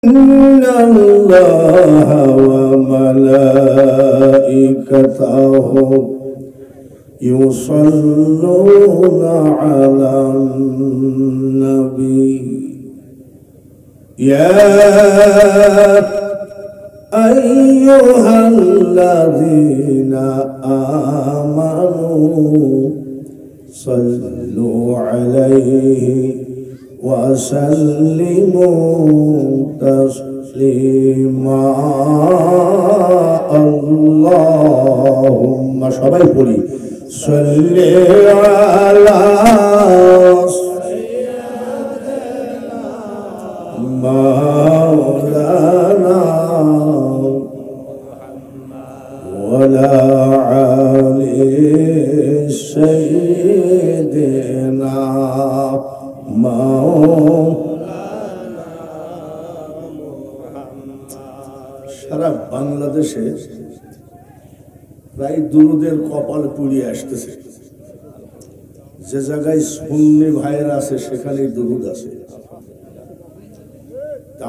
إن الله وملائكته يصلون على النبي يا أيها الذين آمنوا صلوا عليه وسلموا تسليما اللهم সবাই পড়ি صل على مولانا ولا علي سيدنا সারা বাংলাদেশে প্রায় দুরুদের কপাল পুড়িয়ে আসতেছে। যে জায়গায় সুন্নি ভাইয়েরা আছে সেখানেই দুরুদ আছে।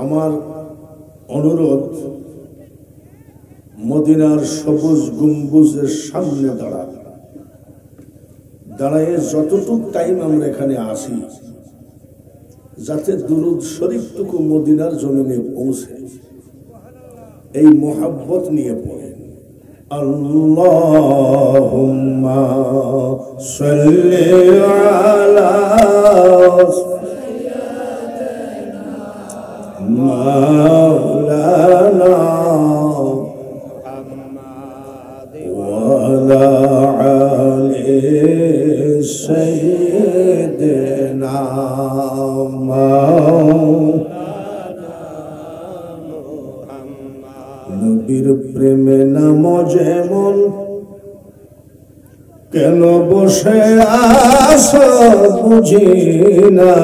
আমার অনুরোধ, মদিনার সবুজ গম্বুজের সামনে দাঁড়ায় যতটুকু টাইম আমরা এখানে আসি, যাতে দুরুদ শরীফটুকু মদিনার জমিনে পৌঁছে, এই মোহাব্বত নিয়ে পড়েন। আল্লাহুম্মা সাল্লি আলা মাওলানা ওয়ালা আলি সাইয়্যিদিনা নবীর প্রেমে নাম যেমন, কেন বসে আছো বুঝি না,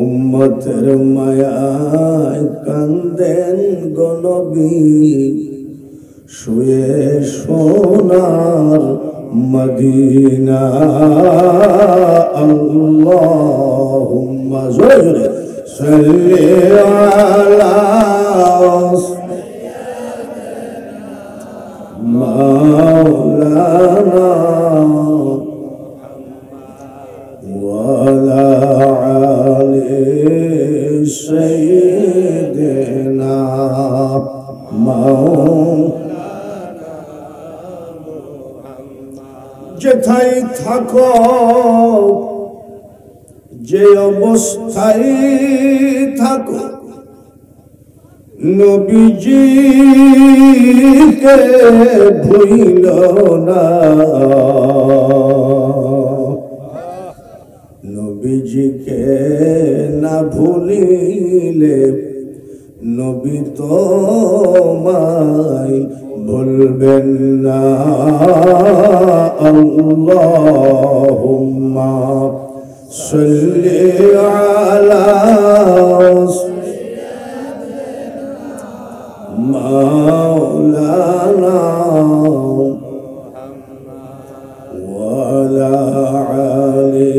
উম্মতের মায়ায় কান্দেন গো নবী, শুয়ে সোনার মদিনা। আল্লাহুম্মা জোরে সাল্লি আলা মাওলানা ওয়ালা আলি সাইয়্যিদিনা যেথায় থাকো, যে অবস্থায় থাকো, নবীজিকে ভুলিল না। নবীজিকে না ভুলিলে নবী তোমায় ভুলবেন না। আল্লাহুম্মা সাল্লি আলা মাওলানা ওয়ালা আলি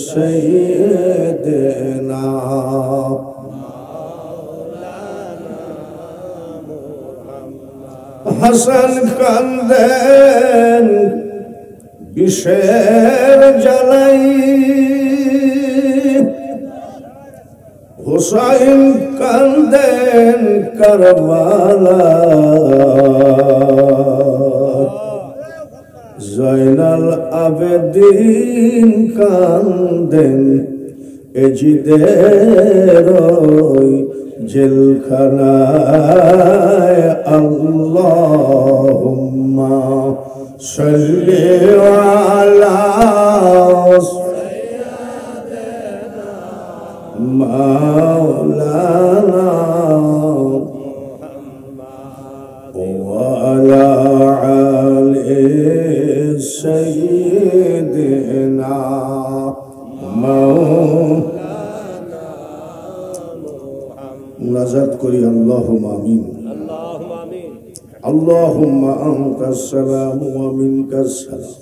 সাইয়্যিদিনা। হাসান কান্দেন বিষের জ্বালাই, হুসাইন কান্দেন কারবালা, জয়নাল আবেদিন কান্দেন এজিদের জেলখানায়। আল্লাহুম্মা সাল্লি আলা মাওলানা ওয়ালা আলি সাইয়্যিদিনা মুনাজাত করি। আল্লাহুম্মা আমিন। আল্লাহুম্মা আনতাস সালামু ওয়া মিনকাস সালাম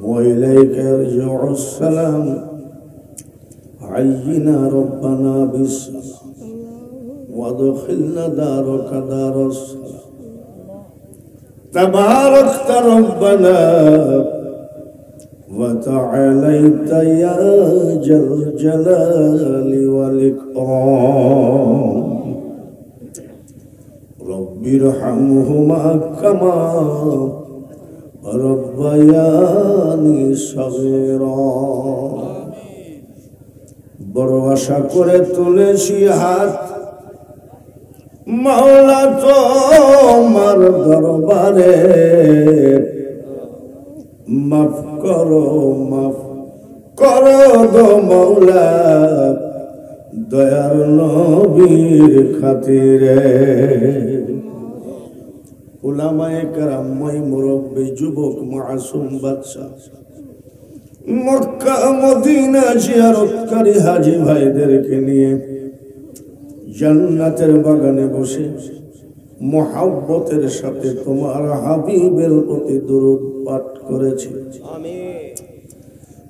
ওয়া ইলাইকা ইয়ারজিউস সালাম حينا ربنا بالصلاة وادخلنا دارك دار السلام تباركت ربنا وتعاليت يا ذا الجلال والإكرام رب ارحمهما كما ربياني صغيرا বড় আশা করে তুলেছি হাত মাওলা তোমার দরবারে মাফ করো গো মাওলা দয়ার নবীর খাতিরে উলামায়ে কেরাম মুরব্বী যুবক মাসুম বাচ্চা মক্কা মদিনা জিয়ারতকারী হাজী ভাইদেরকে নিয়ে জান্নাতের বাগানে বসে মুহাব্বতের সাথে তোমার হাবিবের প্রতি দরুদ পাঠ করেছি।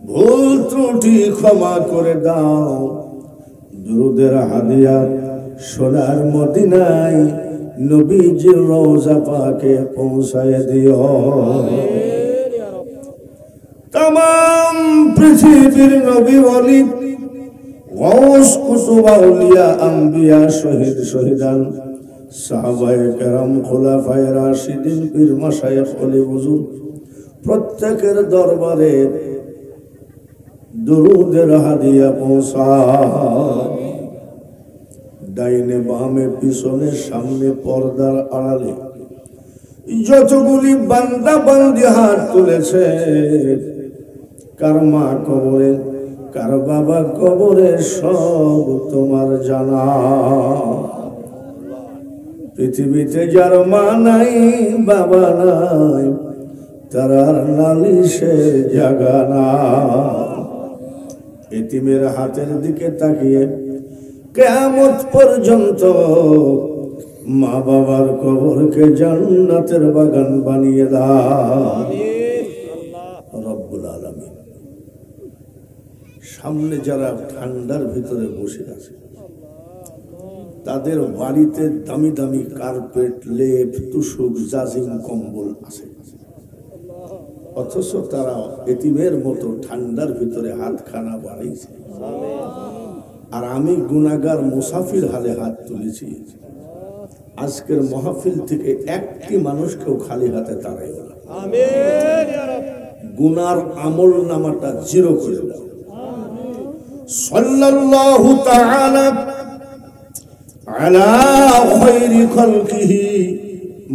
ভুল ত্রুটি ক্ষমা করে দাও। দরুদের হাদিয়া সোনার মদিনায় নবীজির রওজা পাকে পৌঁছায় দিও। तमाम পৃথিবীর নবী ওলি গাউস কুতুব আউলিয়া আম্বিয়া শহীদ শহীদান সাহাবায়ে কেরাম খোলাফায়ে রাশিদিন পীর মাশায়েখ ওলি হুজুর প্রত্যেকের দরবারে দরুদের হাদিয়া পৌঁছায়। ডাইনে বামে পিছনে সামনে পর্দার আড়ালে যতগুলি বান্দা বান্দি হাত তুলেছে, কার মা কবরে কার বাবা কবরে সব তোমার জানা। পৃথিবীতে যার মা নাই বাবা নাই তার নালিশের জায়গা না। এতিমের হাতের দিকে তাকিয়ে কিয়ামত পর্যন্ত মা বাবার কবরকে জান্নাতের বাগান বানিয়ে দাও রব্বুল আলামিন। সামনে যারা ঠান্ডার ভিতরে বসে আছে তাদের বাড়িতে দামি দামি কার্পেট, লেপ, তুষক, জাজিম, কম্বল আছে, অথচ তারা এতিমের মতো ঠান্ডার ভিতরে হাতখানা বাড়িয়েছে। আর আমি গুনাহগার মুসাফির হালে হাত তুলেছি। আজকের মাহফিল থেকে একটি মানুষকেও খালি হাতে তাড়াই না। গুনার আমল নামাটা জিরো করে দাও। সাল্লাল্লাহু তাআলা আলা খায়রি খালকিহি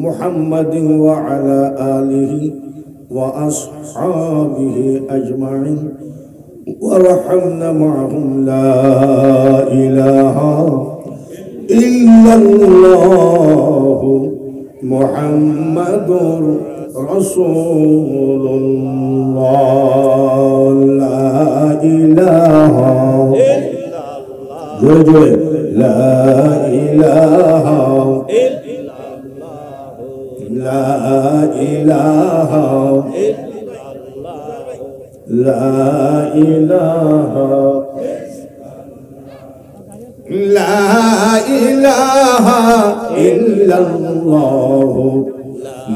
মুহাম্মাদিন ওয়া আলা আলিহি ওয়া আসহাবিহি আজমাইন ওয়ারহামনা মা'হুম লা ইলাহা ইল্লাল্লাহু মুহাম্মাদুর রাসূলুল্লাহ লা ইলাহা ইল্লাল্লাহ লা ইলাহা ইল্লাল্লাহ লা ইলাহা লা ইলাহা লা ইলাহা ইল্লাল্লাহ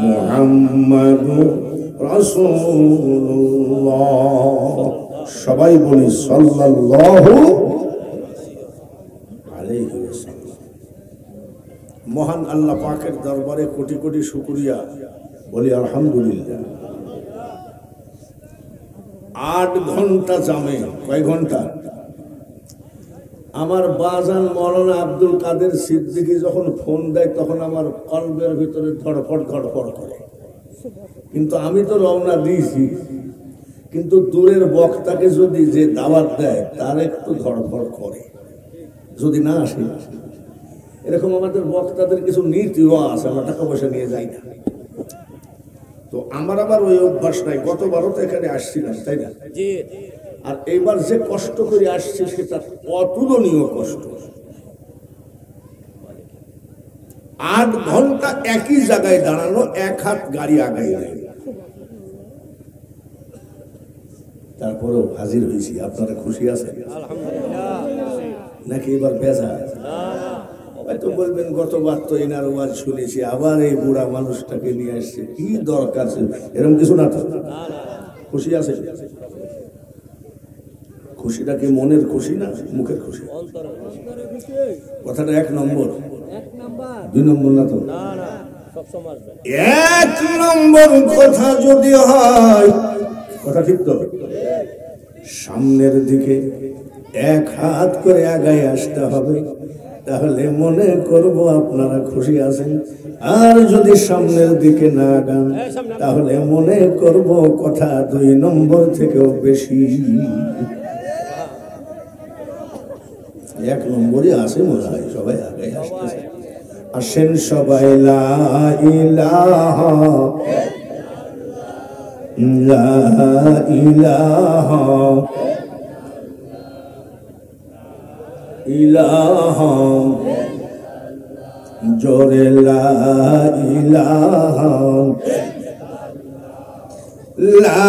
মুহাম্মাদুর রাসূলুল্লাহ। সবাই বলি সাল্লাল্লাহু আলাইহি ওয়াসাল্লাম। মহান আল্লাহ পাকের দরবারে কোটি কোটি শুকরিয়া, বলি আলহামদুলিল্লাহ। 8 ঘন্টা জামে, কয় ঘন্টা? আমার বাজান মৌলানা আব্দুল কাদের সিদ্দিকী যখন ফোন দেয় তখন আমার কলবের ভিতরে ধড়ফড় ধড়ফড় করে। কিন্তু আমি তো রওনা দিয়েছি, কিন্তু দূরের বক্তাকে যদি যে দাওয়াত দেয় তার একটু ধড়ফড় করে, যদি না আসে। এরকম আমাদের বক্তাদের কিছু নীতিও আছে, আমরা টাকা পয়সা নিয়ে যাই না। তো আমার আবার ওই অভ্যাস নাই। গতবারও তো এখানে আসছিলাম, তাই না? আর এইবার যে কষ্ট করে আসছে সেটা অতুলনীয় কষ্ট। 8 ঘন্টা একই জায়গায় দাঁড়ানো, এক হাত গাড়ি আগাই নেই, তারপরেও হাজির হয়েছি। আপনারা খুশি আছেন? নাকি এবার বেজা? হয়তো বলবেন গতবার তো এনার ওয়াজ শুনেছি, আবার এই বুড়া মানুষটাকে নিয়ে আসছে, কি দরকার ছিল? এরকম কিছু না তো? খুশি আছে? খুশিটা কি মনের খুশি না মুখের খুশি? কথাটা এক নম্বর, দুই নম্বর না তো? এক নম্বর কথা যদি হয়, কথা ঠিক তো? সামনের দিকে এক হাত করে আগায় আসতে হবে, তাহলে মনে করব আপনারা খুশি আছেন। আর যদি সামনের দিকে না আগান, তাহলে মনে করব কথা দুই নম্বর থেকেও বেশি। এক নম্বরই আছে মনে হয়, সবাই আগায় আসতেছে। আসেন সবাই লা ইলাহা লা ইলাহা ইলাহা জোরে লা ইলাহা লা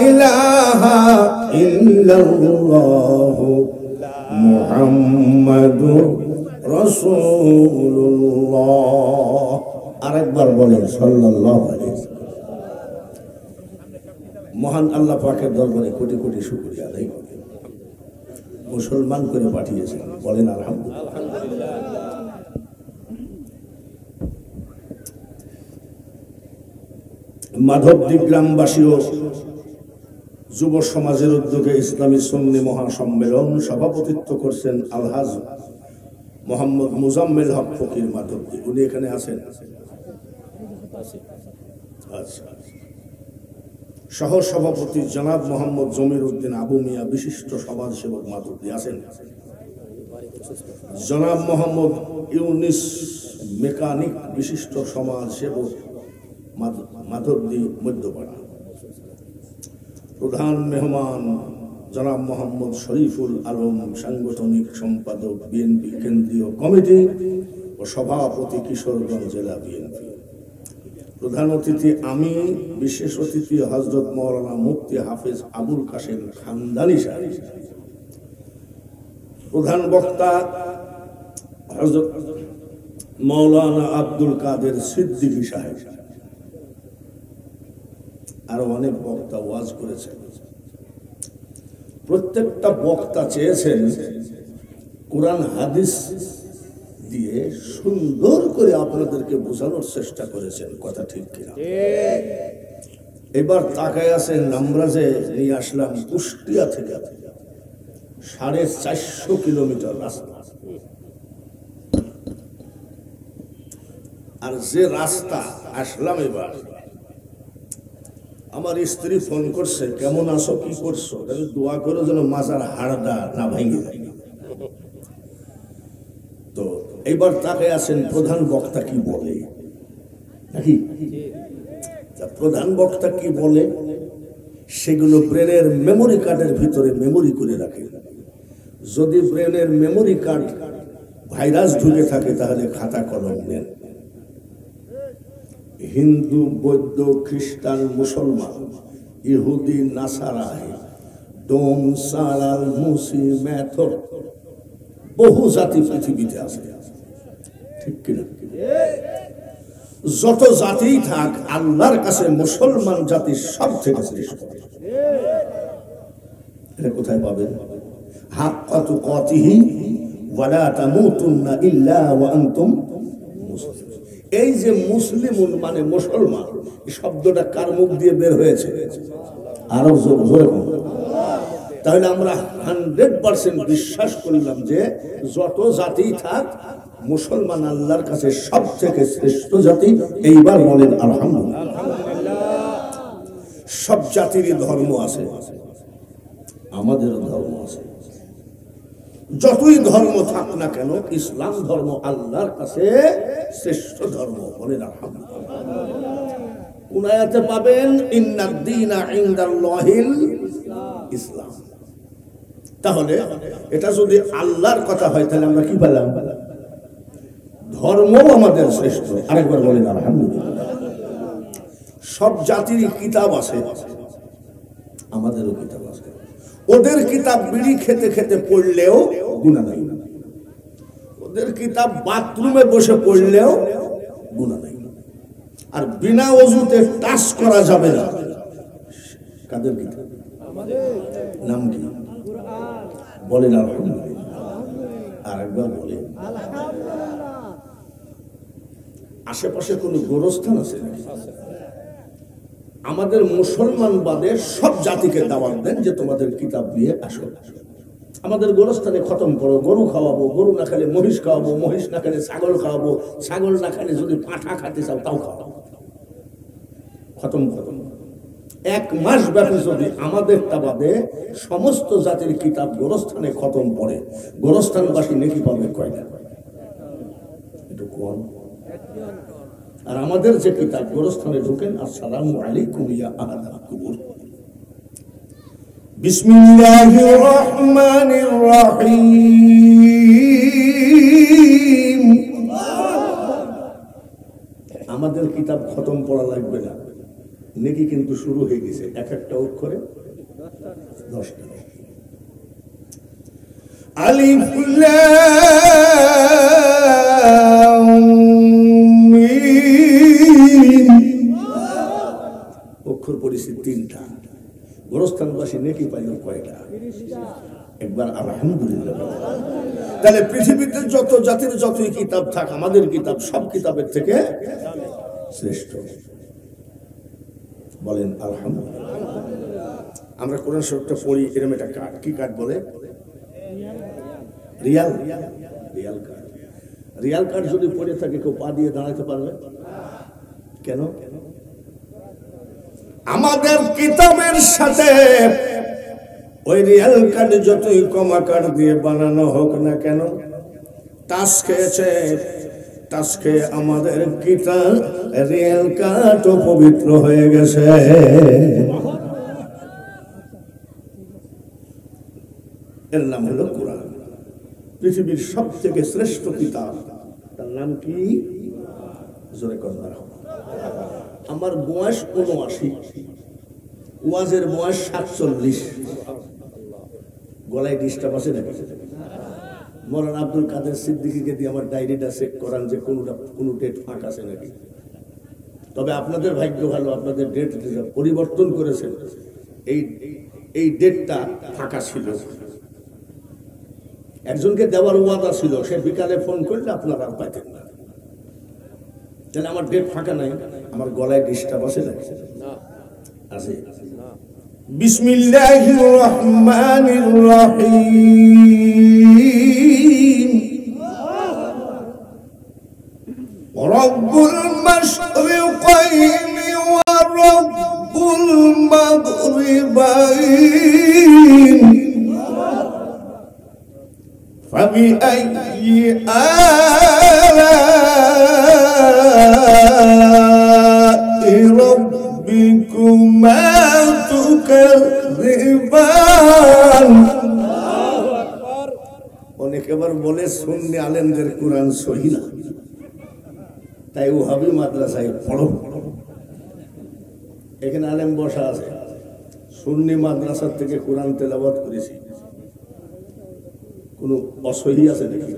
ইলাহা ইল্লাল্লাহু মুহাম্মাদুর রাসূলুল্লাহ। আরেকবার বলেন সাল্লাল্লাহু আলাইহি ওয়াসাল্লাম। মহান আল্লাহ পাকের দরবারে কোটি কোটি শুকরিয়া আদায় করি, মুসলমান করে পাঠিয়েছেন, বলেন আলহামদুলিল্লাহ। মাধবদী গ্রামবাসী ও যুব সমাজের উদ্যোগে ইসলামী সুন্নি মহাসম্মেলন সভাপতিত্ব করছেন আলহাজ মোহাম্মদ মুজাম্মেল হক ফকির মাধবদী। উনি এখানে আছেন? আচ্ছা। সহ সভাপতি জনাব মোহাম্মদ জমির উদ্দিন আবু মিয়া, বিশিষ্ট সমাজসেবক মাধবদী আছেন। জনাব মোহাম্মদ ইউনিস মেকানিক, বিশিষ্ট সমাজসেবক মাধবদী মধ্যপাড়া। প্রধান মেহমান জনাব মোহাম্মদ শরীফুল আলম, সাংগঠনিক সম্পাদক বিএনপি কেন্দ্রীয় কমিটি ও সভাপতি কিশোরগঞ্জ জেলা বিএনপি। প্রধান অতিথি আমি, বিশেষ অতিথি হযরত মাওলানা মুফতি হাফেজ আবুল কাসেম খানদানী সাহেব। প্রধান বক্তা হযরত মাওলানা আব্দুল কাদের সিদ্দিকী সাহেব। আরো অনেক বক্তা ওয়াজ করেছেন। প্রত্যেকটা বক্তা চেয়েছেন কোরআন হাদিস দিয়ে সুন্দর করে আপনাদেরকে বোঝানোর চেষ্টা করেছেন, কথা ঠিক কিনা? এবার তাকায় আছেন, আমরা যে নিয়ে আসলাম কুষ্টিয়া থেকে 450 কিলোমিটার রাস্তা, আর যে রাস্তা আসলাম এবার, আমার স্ত্রী ফোন করছে, কেমন আছো, কি করছো, দোয়া করো যেন মাজার হাড়টা না ভেঙে যায়। তো এইবার তাকে আছেন প্রধান বক্তা কি বলে, নাকি প্রধান বক্তা কি বলে সেগুলো ব্রেনের মেমোরি কার্ডের ভিতরে মেমোরি করে রাখে। যদি ব্রেনের মেমোরি কার্ড ভাইরাস ঢুকে থাকে তাহলে খাতা কলম নেন। হিন্দু, বৌদ্ধ, খ্রিস্টান, মুসলমান, ইহুদি, নাসারা, ডোম, সালাল, মুসি, মেথর, বহু জাতি পৃথিবীতে আছে, ঠিক কিনা? যত জাতিই থাক, আল্লাহর কাছে মুসলমান জাতি সব থেকে শ্রেষ্ঠ। এটা কোথায় পাবেন? হাক্কা তুকাতিহি ওয়ালা তামুতুন্না ইল্লা ওয়া আনতুম মুসলিমুন। এই যে মুসলিমুন মানে মুসলমান, এই শব্দটা কার মুখ দিয়ে বের হয়েছে? আরো জোরে বলুন। তাহলে আমরা 100% বিশ্বাস করলাম যে যত জাতি থাক, মুসলমান আল্লাহর কাছে সব থেকে শ্রেষ্ঠ জাতি। এইবার বলেন আলহামদুলিল্লাহ। সব জাতিরই ধর্ম আছে, আমাদেরও ধর্ম আছে। যতই ধর্ম থাক না কেন, ইসলাম ধর্ম আল্লাহর কাছে শ্রেষ্ঠ ধর্ম, বলেন আলহামদুলিল্লাহ। কোন আয়াতে পাবেন? ইন্নাদ দীনা ইনদাল্লাহিল ইসলাম। তাহলে এটা যদি আল্লাহর কথা হয়, তাহলে আমরা কি পেলাম? ধর্ম আমাদের শ্রেষ্ঠ। আরেকবার বলেন আলহামদুলিল্লাহ। সব জাতিরই কিতাব আছে, আমাদেরও কিতাব আছে। ওদের কিতাব বিড়ি খেতে খেতে পড়লেও গুনাহ নাই, ওদের কিতাব বাথরুমে বসে পড়লেও গুনাহ নাই। আর বিনা ওযুতে টাচ করা যাবে না। কাদের কিতাব? নাম কি? বলেন আলহামদুলিল্লাহ। আরেকবার বলেন আলহামদুলিল্লাহ। আশেপাশে কোন গোরস্থান আছে নাকি? আমাদের মুসলমান বাদে সব জাতিকে দাওয়াত দেন যে তোমাদের কিতাব নিয়ে আসো, আমাদের গোরস্থানে খতম করো। গরু খাওয়াবো, গরু না খেলে মহিষ খাওয়াবো, মহিষ না খেলে ছাগল খাওয়াবো, ছাগল না খেলে যদি পাঁঠা খাতে চাও তাও খাওয়াবো। খতম খতম। 1 মাস ব্যাপী যদি আমাদেরটা বাদে সমস্ত জাতির কিতাব গোরস্থানে খতম পড়ে, গোরস্থানবাসী নেকি পাবে কয়টা? একটু কম। আর আমাদের যে কিতাব গোরস্থানে ঢুকেন, আসসালামু আলাইকুম ইয়া আহলাল কুবুর, বিসমিল্লাহির রহমানির রহিম। আমাদের কিতাব খতম পড়া লাগবে না, নেকি কিন্তু শুরু হয়ে গেছে। এক একটা অক্ষরে 10 টাকা। আলিফ লাম মিম, অক্ষর পড়েছি 3টা। গোরস্থানবাসী নেকি পাইল কয়টা? একবার আলহামদুলিল্লাহ। তাহলে পৃথিবীতে যত জাতির যতই কিতাব থাক, আমাদের কিতাব সব কিতাবের থেকে শ্রেষ্ঠ। বলেন আলহামদুলিল্লাহ। আমরা কোরআন শরীফটা পড়ি, এরকম একটা কার্ড। কি কার্ড বলে? Real Real card. Real card যদি পড়ে থাকে কেউ পা দিয়ে দাঁড়াতে পারবে? কেন? আমাদের কিতাবের সাথে ওই রিয়াল কার্ড যতই কমা কার্ড দিয়ে বানানো হোক না কেন, টাচ খেয়েছে, টাচ খেয়ে আমাদের কিতাব রিয়াল কার্ড পবিত্র হয়ে গেছে। এর নাম হলো কোরআন, পৃথিবীর সব থেকে শ্রেষ্ঠ কিতাব। তার নাম কি? জোরে কথা। আমার বয়স 79, ওয়াজের বয়স 47। গলায় ডিস্টার্ব আছে নাকি? মৌলানা আব্দুল কাদের সিদ্দিকীকে দিয়ে আমার ডায়েরিটা চেক করান যে কোন ডেট ফাঁক আছে নাকি। তবে আপনাদের ভাগ্য ভালো, আপনাদের ডেট পরিবর্তন করেছেন। এই ডেটটা ফাঁকা ছিল, একজনকে দেওয়ার ওয়াদা ছিল, সে বিকালে ফোন করলে আপনারা আর পাইতেন না। তাহলে আমার ডেট ফাঁকা নাই, আমার গলায় ডিস্টার্ব আছে নাকি? আছে। বিসমিল্লাহির রহমানির রহিম। রব্বুল মাশরিকাইনি ওয়া রব্বুল মাগরিবাইন ফাবিআইয়ি আলা'i রাব্বিকুমা তুকাযযিবান। অনেকে আবার বলে সুন্নি আলেমদের কোরআন সহি না, তাই ওহাবি মাদ্রাসায় পড়ো। এখানে আলেম বসা আছে, সুন্নি মাদ্রাসার থেকে কোরআন তেলাওয়াত করেছি। কোনো অসহি আছে নাকি?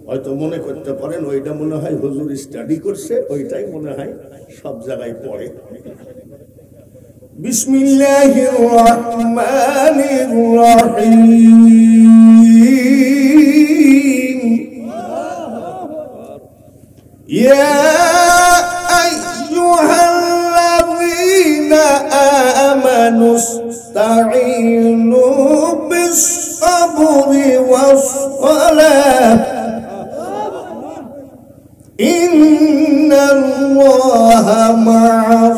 হয়তো মনে করতে পারেন ওইটা মনে হয় হুজুর স্টাডি করছে, ওইটাই মনে হয় সব জায়গায় পড়ে। বিসমিল্লাহির রহমানির রহিম। ইয়া আইয়ুহাল্লাযীনা আমানুস্তাঈনু বিস-সাবরি ওয়াস-সালাহ ইন্নাল্লাহা মা'আস-সাবিরিন।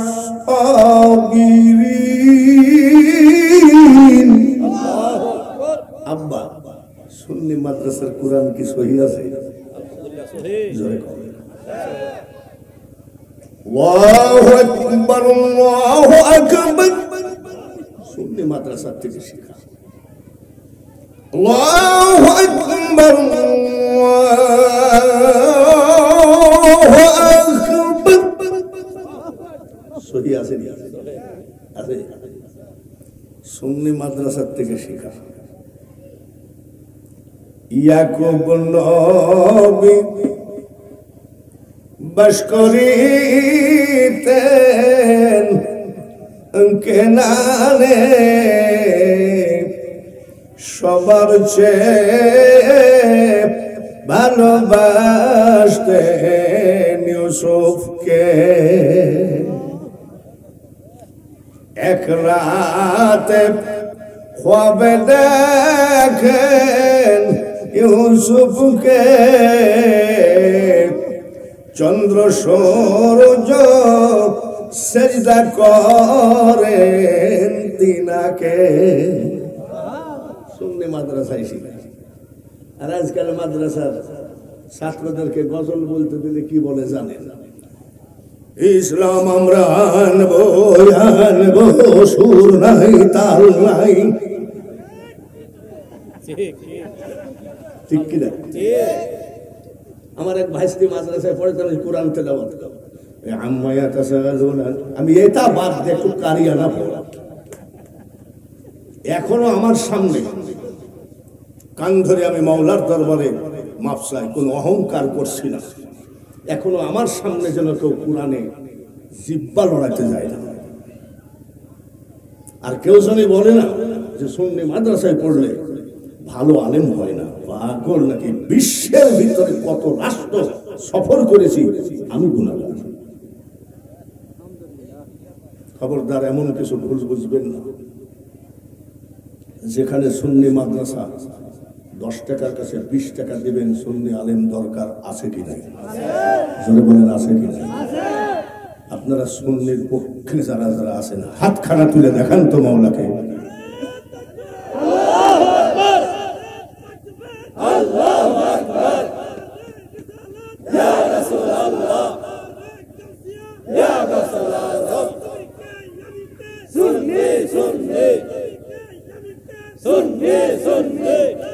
আব্বা, সুন্নি মাদ্রাসার কোরআন কি সহি আছে? জোরে কর। আল্লাহু আকবার, আল্লাহু আকবার। সুন্নি মাদ্রাসার থেকে শিখা। আল্লাহু আকবার, আল্লাহু আকবার। সহি আছে নি? আছে। সুন্নি মাদ্রাসার থেকে শেখা। ইয়াকুব নবী বাস করিতেন কেনানে, সবার চেয়ে ভালোবাসতেন ইউসুফকে। এক রাতে খ্বাবে দেখেন ইউসুফকে, চন্দ্র সূর্য সেজদা করেন তিনাকে। সুন্নি মাদ্রাসায় শিখে। আর আজকাল মাদ্রাসার ছাত্রদেরকে গজল বলতে দিলে কি বলে জানেন? ইসলাম আমরা আনবো আনবো, সুর নাই তাল নাই। ঠিক কিনা? আমার এক ভাইস্তি মাদ্রাসায় পড়ে তাহলে কোরআন তেলাওয়াত করে। আমি এটা বাদ দিয়ে একটু কারিয়ানা পড়া। এখনো আমার সামনে কান ধরে আমি মাওলার দরবারে মাফ চাই, কোনো অহংকার করছি না। এখনো আমার সামনে যেন কেউ কোরআনে জিব্বা লড়াইতে যায় না। আর কেউ জানি বলে না যে সুন্নি মাদ্রাসায় পড়লে ভালো আলেম হয় না, পাগল নাকি? বিশ্বের ভিতরে কত রাষ্ট্র সফর করেছি আমি, গুনাহগার। খবরদার এমন কিছু ভুল বুঝবেন না। যেখানে সুন্নি মাদ্রাসা 10 টাকার কাছে 20 টাকা দিবেন, সুন্নি আলেম দরকার আছে কি নাই? জোরে বলেন আছে কি নাই? আপনারা সুন্নির পক্ষে যারা যারা আছেন হাত খানা তুলে দেখান তো মাওলাকে।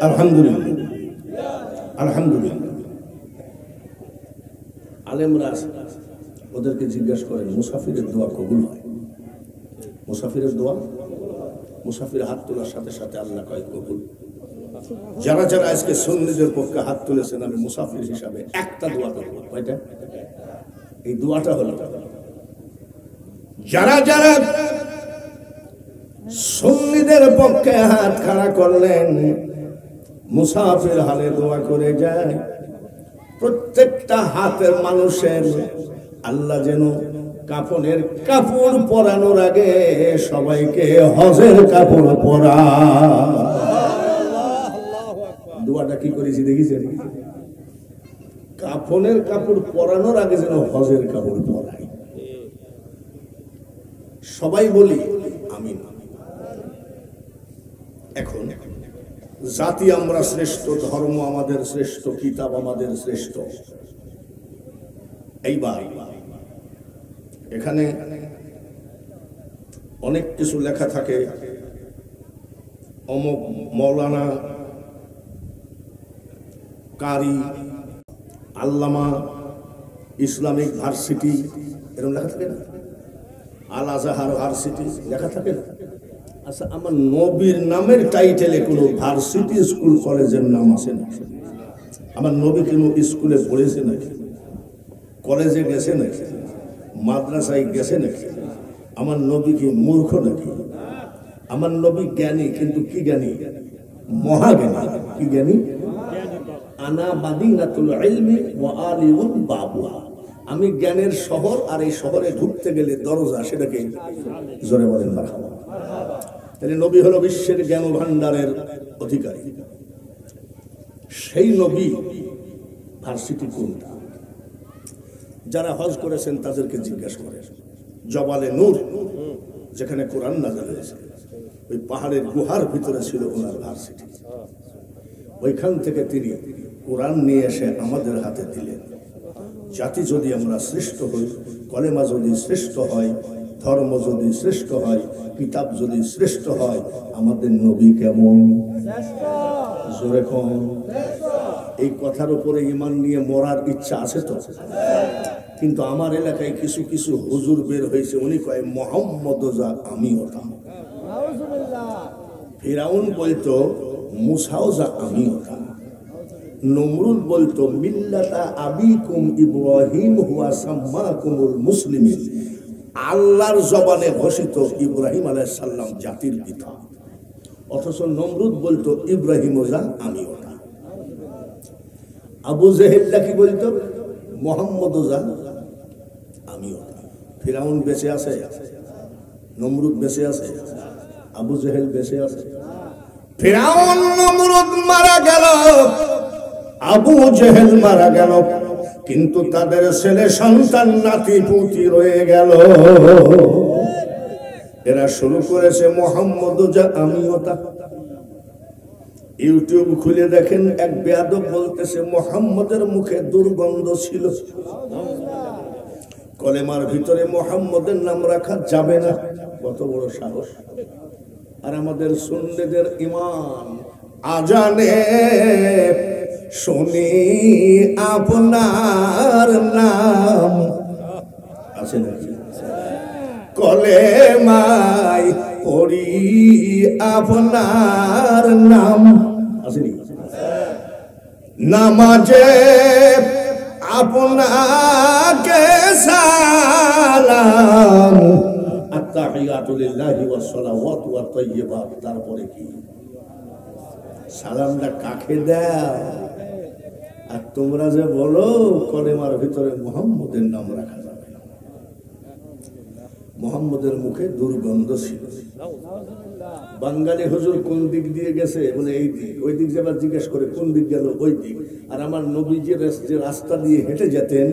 আলহামদুলিল্লাহ আলহামদুলিল্লাহ। আলেমরা ওদেরকে জিজ্ঞাসা করেন মুসাফিরের দোয়া কবুল হয়? মুসাফিরের দোয়া, মুসাফির হাত তোলার সাথে সাথে আল্লাহ কয় কবুল। যারা যারা আজকে সুন্নিদের পক্ষে হাত তুলেছেন, আমি মুসাফির হিসাবে একটা দোয়া করব। কয়টা? এই দোয়াটা হলো, যারা যারা সুন্নিদের পক্ষে হাত খাড়া করলেন, মুসাফির হালে দোয়া করে যায়, প্রত্যেকটা হাতের মানুষের আল্লাহ যেন কাফনের কাপড় পরানোর আগে সবাইকে হজের কাপড় পরা। দোয়াটা কি করেছি দেখেছেন? কাফনের কাপড় পরানোর আগে যেন হজের কাপড় পরায়। সবাই বলি আমিন। এখন জাতি আমরা শ্রেষ্ঠ, ধর্ম আমাদের শ্রেষ্ঠ, কিতাব আমাদের শ্রেষ্ঠ। এইবার এখানে অনেক কিছু লেখা থাকে, অমুক মৌলানা, কারি, আল্লামা, ইসলামিক ভার্সিটি, এরকম লেখা থাকে না? আল আজহার ভার্সিটি লেখা থাকে না? আচ্ছা, আমার নবীর নামের টাইটেলে কোনো ভার্সিটি, স্কুল, কলেজের নাম আছে না? আমার নবী কোনো স্কুলে পড়েছে নাকি? কলেজে গেছে নাকি? মাদ্রাসায় গেছে নাকি? আমার নবী কি মূর্খ নাকি? আমার নবী জ্ঞানী, কিন্তু কি জ্ঞানী? মহাজ্ঞানী। কি জ্ঞানী? আনা মাদিনাতুল ইলমি ওয়া আলিউন বাবুহা। আমি জ্ঞানের শহর, আর এই শহরে ঢুকতে গেলে দরজা, সেটাকে জোরে বলেন মারহাবা। তাহলে নবী হলো বিশ্বের জ্ঞান ভান্ডারের অধিকারী। সেই নবী ভার্সিটি কোনটা? যারা হজ করেছেন তাদেরকে জিজ্ঞাসা করে। জবালে নূর, যেখানে কোরআন নাযিল হয়েছে, ওই পাহাড়ের গুহার ভিতরে ছিল ওনার ভার্সিটি। ওইখান থেকে তিনি কোরআন নিয়ে এসে আমাদের হাতে দিলেন। জাতি যদি আমরা শ্রেষ্ঠ হই, কলেমা যদি শ্রেষ্ঠ হয়, ধর্ম যদি শ্রেষ্ঠ হয়, কিতাব যদি শ্রেষ্ঠ হয়, আমাদের নবী কেমন? জোরে কম। এই কথার উপরে ঈমান নিয়ে মরার ইচ্ছা আছে তো? কিন্তু আমার এলাকায় কিছু কিছু হুজুর বের হয়েছে, উনি কয় মোহাম্মদ যা আমি হতাম। ফিরাউন বলতো মুসাও যা আমিও তা। নমরুদ বলতো মিল্লাতা আবিকুম ইব্রাহিম হুয়া সাম্মাকুমুল মুসলিমিন। আল্লাহর জবানে ঘোষিত ইব্রাহিম আলাইহিস সালাম জাতির পিতা, অথচ নমরুদ বলতো ইব্রাহিম যা আমিও তা। আবু জেহেল কি বলতো মোহাম্মদ যা আমিও তা। ফিরাউন বেঁচে আছে, নমরুদ বেঁচে আছে, আবু জেহেল বেঁচে আছে। ফিরাউন নমরুদ মারা গেল, আবু জেহেল মারা গেল, কিন্তু তাদের ছেলে সন্তান নাতি পুতি রয়ে গেল। এরা শুরু করেছে মোহাম্মদ যা আমিও তা। ইউটিউব খুলে দেখেন, এক বেয়াদব বলতেছে মোহাম্মদের মুখে দুর্গন্ধ ছিল, কলেমার ভিতরে মোহাম্মদের নাম রাখা যাবে না। কত বড় সাহস! আর আমাদের সুন্নিদের ইমাম আজানে শুনি আপনার নাম আছে নাকি? কলেমায় পড়ি আপনার নাম আসেনি? নামাজে আপনাকে সালাম, আত্তাহিয়াতু লিল্লাহি ওয়াস সালাওয়াতু ওয়াত তাইয়্যিবাত। তারপরে কি? সালামটা কাকে দাও? আর তোমরা যে বলো কলেমার ভিতরে মুহাম্মদের নাম রাখা যাবে না। মুহাম্মদের মুখে দুর্গন্ধ ছিল। বাঙালি হুজুর কোন দিক দিয়ে গেছে বলে এই দিক, ওই দিক যাবার জিজ্ঞেস করে কোন দিক গেল, ওই দিক। আর আমার নবীজির যে রাস্তা দিয়ে হেঁটে যেতেন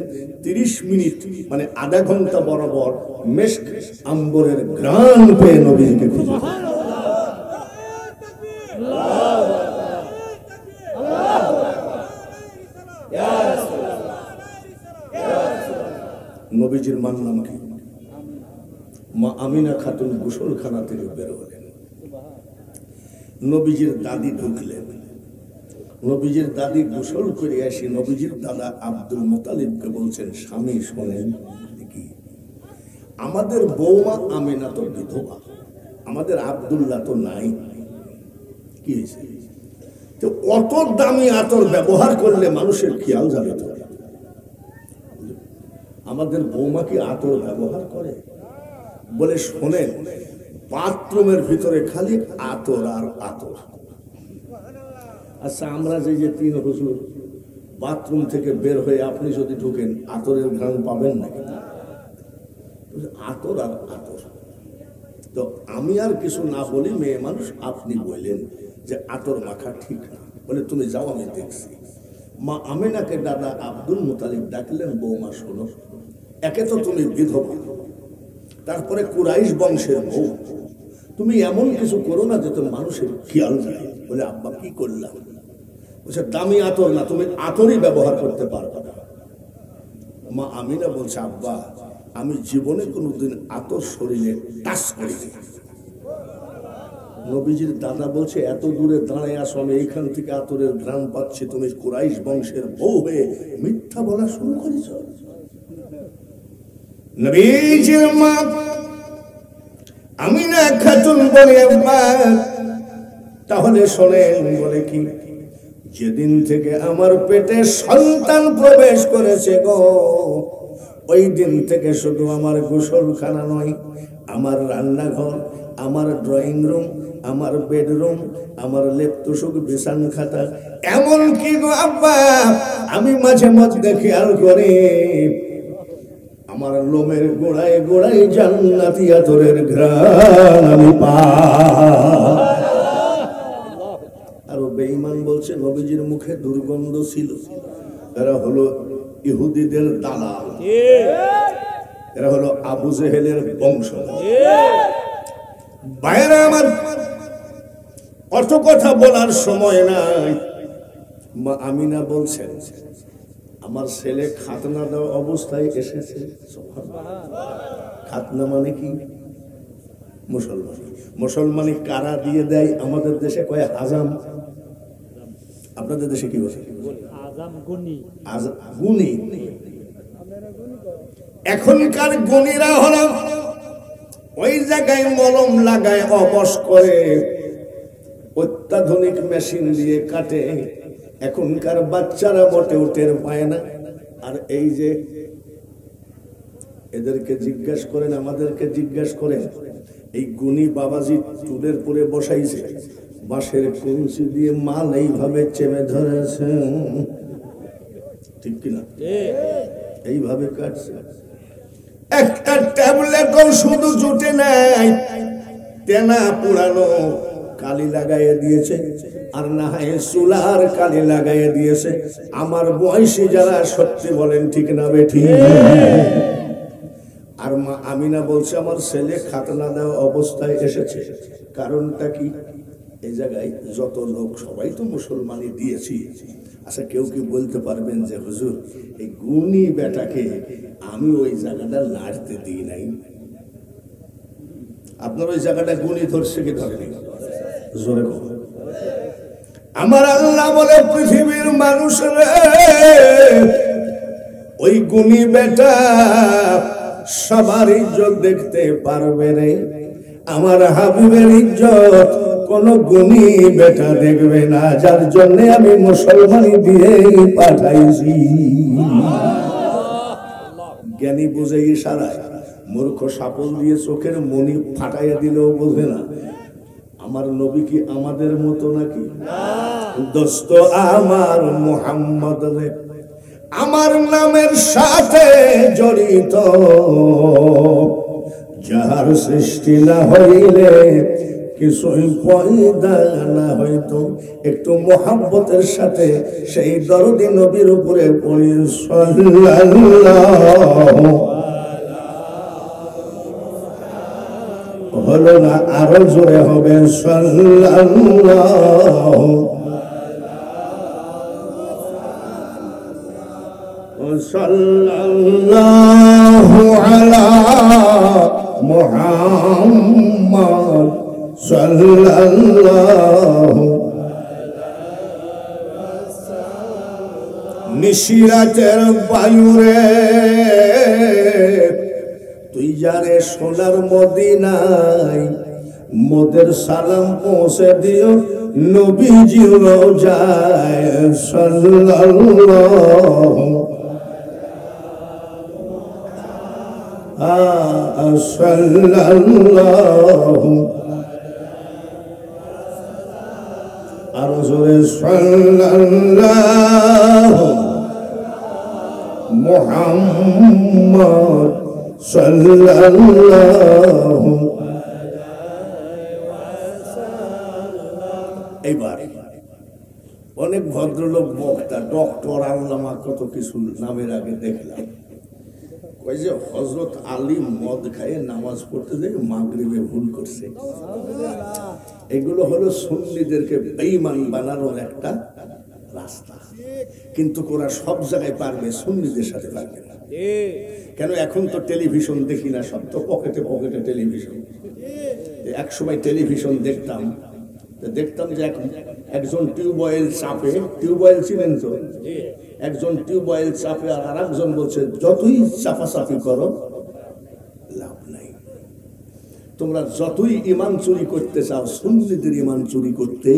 30 মিনিট মানে আধা ঘন্টা বরাবর মেশক আম্বরের ঘ্রাণ পেয়ে নবীজিকে খুঁজে। নবীজির মান নাম কি? মা আমিনা খাতুন গোসলখানা থেকে বের হলেন, নবীজির দাদি ঢুকলেন। নবীজির দাদি গোসল করে আসি নবীজির দাদা আব্দুল মুতালিবকে বলছেন, স্বামী শোনেন কি, আমাদের বৌমা আমিনা তো বিধবা, আমাদের আব্দুল্লাহ তো নাই, কি হয়েছে? তো অত দামি আতর ব্যবহার করলে মানুষের খেয়াল যাবে তো। আমাদের বৌমা কি আতর ব্যবহার করে? বলে শোনেন, বাথরুমের ভিতরে খালি আতর আর আতর। আচ্ছা, আমরা যে 3 হুজুর বাথরুম থেকে বের হয়ে আপনি যদি ঢুকেন আতরের ঘ্রাণ পাবেন নাকি? আতর আর আতর। তো আমি আর কিছু না বলি, মেয়ে মানুষ আপনি বললেন যে আতর মাখা ঠিক না, বলে তুমি যাও আমি দেখছি। মা আমিনাকে দাদা আব্দুল মুতালিব ডাকলেন, বৌমা শোনো, একে তো তুমি বিধবা, তারপরে কুরাইশ বংশের বউ, তুমি এমন কিছু করো না যাতে মানুষের খেয়াল যায়। বলে আব্বা কি করলাম? বলছে দামি আতর না, তুমি আতরই ব্যবহার করতে পারবে না। মা আমিনা বলছে আব্বা আমি জীবনে কোনোদিন আতর শরীরে টাচ করিনি। নবীজির দাদা বলছে এত দূরে দাঁড়ায় আসো, আমি এইখান থেকে আতরের ঘ্রাণ পাচ্ছি, তুমি কুরাইশ বংশের বউ হয়ে মিথ্যা বলা শুরু করেছ। নবীজির মা আমিনা খাতুন বলে আব্বা তাহলে শোনেন, বলে কি, যেদিন থেকে আমার পেটে সন্তান প্রবেশ করেছে গো, ওই দিন থেকে শুধু আমার গোসলখানা নয়, আমার রান্নাঘর, আমার ড্রয়িং রুম, আমার বেডরুম, আমার লেপটুসুক বিছান খাতা, এমন কি গো আব্বা আমি মাঝে মধ্যে খেয়াল করি আমার লোমের গোড়ায় গোড়ায় জান্নাতি আতরের ঘ্রাণ আমি পাই। আরো বেঈমান বলছে নবীজির মুখে দুর্গন্ধ ছিল। এরা হলো ইহুদিদের দালাল, এরা হলো আবু জেহেলের বংশ। বাইরে আমার অত কথা বলার সময় নাই। মা আমিনা বলছেন আমার ছেলে খাতনা দেওয়া অবস্থায় এসেছে। খাতনা মানে কি? মুসলমান। মুসলমানি কারা দিয়ে দেয়? আমাদের দেশে কয় আজাম, আপনাদের দেশে কি বলে? গুনি। এখনকার গুণীরা হলো ওই জায়গায় মলম লাগায় অবশ করে, অত্যাধুনিক মেশিন দিয়ে কাটে। এখনকার বাচ্চারা মোটেও টের পায় না। আর এই যে এদেরকে জিজ্ঞেস করেন, আমাদেরকে জিজ্ঞেস করেন, এই গুণী বাবাজি চুলের পরে বসাইছে, বাঁশের কঞ্চি দিয়ে মাল এইভাবে চেপে ধরেছে, ঠিক কিনা? এইভাবে কাটছে। একটা ট্যাবলেট শুধু জুটে নাই, তেনা পুরানো কালি লাগাইয়ে দিয়েছে, আর না হয় চুলার কালি লাগাইয়ে দিয়েছে। আমার বয়সী যারা সত্যি বলেন ঠিক না বেঠি? আর মা আমিনা বলছে আমার ছেলে খাতনা দেওয়া অবস্থায় এসেছে। কারণটা কি? এই জায়গায় যত লোক সবাই তো মুসলমানই দিয়েছি। আচ্ছা, কেউ কি বলতে পারবেন যে হুজুর এই গুণী বেটাকে আমি ওই জায়গাটা নাড়তে দিই নাই? আপনার ওই জায়গাটা গুণী ধরছে কি ধরেনি? জোরে আমার আল্লাহ বলে, পৃথিবীর মানুষরা ওই গুণী বেটা সবার ইজ্জত দেখতে পারবে রে, আমার হাবিবের ইজ্জত কোন গুণী বেটা দেখবে না, যার জন্য আমি মুসলমানি দিয়ে পাঠাইছি। জ্ঞানী বুঝে ইশারায়, মূর্খ সাপল দিয়ে চোখের মনি ফাটাইয়া দিলেও বোঝে না। আমার নবী কি আমাদের মতো নাকি? দোস্ত আমার মুহাম্মদ রে আমার নামের সাথে জড়িত, যার সৃষ্টি না হইলে কিছুই পয়দা না হইতো। একটু মুহাব্বতের সাথে সেই দরদি নবীর উপরে পড়ি সাল্লাল্লাহু, হলো না? আরো জোরে হবে সাল্লাল্লাহু সাল্লাল্লাহু আলা মুহাম্মদ সাল্লাল্লাহু। নিশিরাতের বায়ুরে তুই যারে সোনার মদিনায় মোদের সালাম পৌঁছে দিও, নবীজি রোজায় সাল্লাল্লাহু সাল্লাল্লাহু আরো জোরে সাল্লাল্লাহু মুহাম্মদ সাল্লাল্লাহু। এইবার অনেক ভদ্রলোক বক্তা, ডক্টর, আল্লামা, কত কিছু নামের আগে দেখলাম ওই যে হযরত আলী মদ খায় নামাজ পড়তে যে মাগরিবে ভুল করছে। এগুলো হলো সুন্নিদেরকে বেঈমান বানানোর একটা রাস্তা। কিন্তু ওরা সব জায়গায় পারবে, সুন্নিদের সাথে পারবে না। কেন? এখন তো টেলিভিশন দেখি না, সব তো পকেটে পকেটে টেলিভিশন। এক সময় টেলিভিশন দেখতাম যে একজন টিউবওয়েল চাপে, টিউবওয়েল চিনেন তো, একজন টিউবওয়েল চাপে আর আরেকজন বলছে যতই চাপাচাপি করো লাভ নাই, তোমরা যতই ঈমান চুরি করতে চাও সুন্নিদের ঈমান চুরি করতে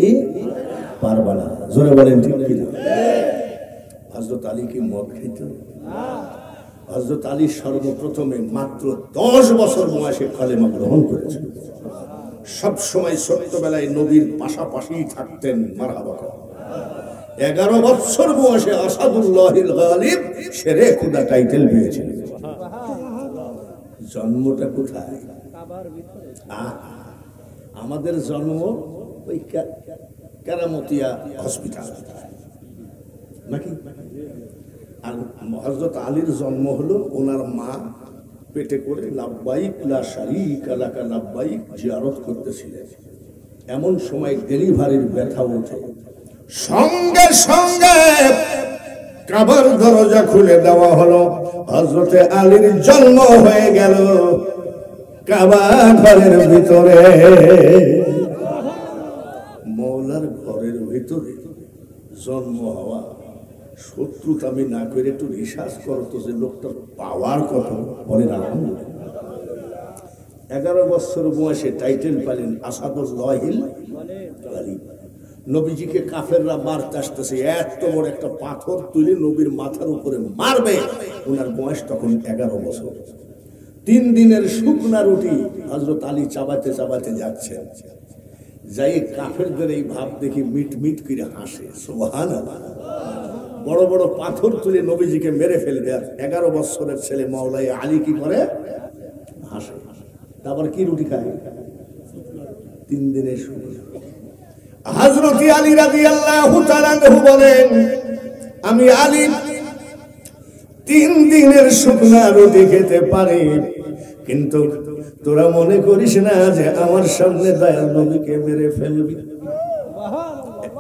পারবা না। জোরে বলেন ঠিক কিনা? হযরত আলী কি মদ খেত? হযরত আলী সর্বপ্রথমে মাত্র 10 বছর বয়সে কালেমা গ্রহণ করেছেন। সব সময় ছোট্টবেলায় নবীর পাশাপাশি থাকতেন। মারহাবা। 11 বছর বয়সে আসাদুল্লাহিল গালিব শেরে খুদা টাইটেল পেয়েছেন। জন্মটা কোথায়? আমাদের জন্ম ওই কেরামতিয়া হসপিটাল নাকি? আর হযরত আলীর জন্ম হলো ওনার মা পেটে করে লাব্বাইক লা শারীকা লাকা লাব্বাইক জিয়ারত করতেছিলেন। এমন সময় ডেলিভারির ব্যথা ওঠে, সঙ্গে সঙ্গে কাবার দরজা খুলে দেওয়া হলো। হযরতে আলীর জন্ম হয়ে গেল কাবা ঘরের ভিতরে। মওলার ঘরের ভিতরে জন্ম হওয়া। শত্রুতামি না করে একটু রিসার্চ করতো যে লোকটার পাওয়ার কথা বলেন। আলহামদুলিল্লাহ 11 বছর বয়সে টাইটেল পেলেন আসাদুল্লাহিল গালিব। নবীজিকে কাফেররা মারতে আসতেছে, এত বড় একটা পাথর তুলে নবীর মাথার উপরে মারবে। ওনার বয়স তখন 11 বছর। 3 দিনের শুকনা রুটি হযরত আলী চাবাতে চাবাতে যাচ্ছেন, যাই কাফেরদের এই ভাব দেখি মিট মিট করে হাসে। সুবহানাল্লাহ। বড় বড় পাথর তুলে নবীজিকে মেরে ফেলবে, আর 11 বছরের ছেলে মাওলাই আলী কি করে? হাসে। তারপর কি রুটি খায়? 3 দিনের শুকনা। হযরত আলী রাদিয়াল্লাহু তাআলা বলেন, আমি আলী 3 দিনের শুকনা রুটি খেতে পারি, কিন্তু তোরা মনে করিস না যে আমার সামনে দয়াল নবীকে মেরে ফেলবি।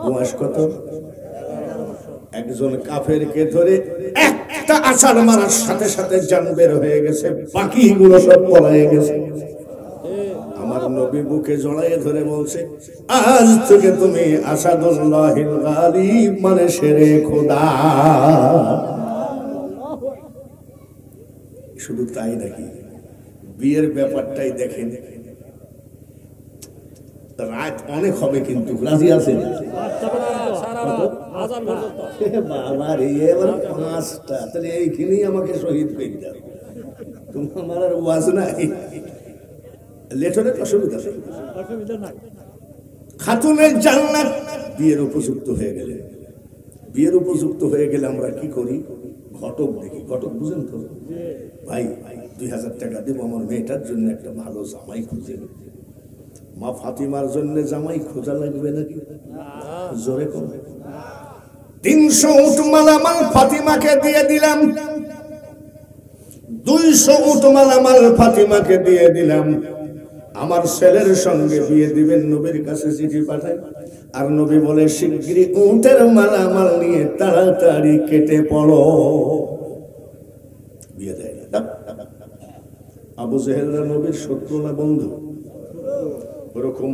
বয়স কত? একজন কাফেরকে ধরে একটা আছাড় মারার সাথে সাথে জান বের হয়ে গেছে, বাকিগুলো সব পলায়ে গেছে। আমার নবী বুকে জড়াইয়ে ধরে বলছে, আজ থেকে তুমি আসাদুল্লাহিল গালিব, মানে শেরে খোদা। শুধু তাই নাকি, বিয়ের ব্যাপারটাই দেখেন। রাত অনেক হবে, কিন্তু রাজি আছেন? বাবার এবার 5টা, তাহলে এইখানেই আমাকে শহীদ করে দাও। তোমার আর ওয়াজ নাই, লেট হলে অসুবিধা নাই। খাতুনের জান্নাত বিয়ের উপযুক্ত হয়ে গেলে, বিয়ের উপযুক্ত হয়ে গেলে আমরা কি করি? ঘটক দেখি। ঘটক বুঝেন তো ভাই? 2000 টাকা দেবো, আমার মেয়েটার জন্য একটা ভালো জামাই খুঁজে। মা ফাতিমার জন্য জামাই খোঁজা লাগবে নাকি? জোরে কম। 300 উট মালামাল ফাতিমাকে দিয়ে দিলাম, 200 উট মালামাল ফাতিমাকে দিয়ে দিলাম। আমার ছেলের সঙ্গে বিয়ে দিবেন, নবীর কাছে চিঠি পাঠায়। আর নবী বলে, শিগগিরই উটের মালামাল নিয়ে তাড়াতাড়ি কেটে পড়ো। বিয়ে দেয় না। আবু জেহেলরা নবীর শত্রু না বন্ধু? ওরকম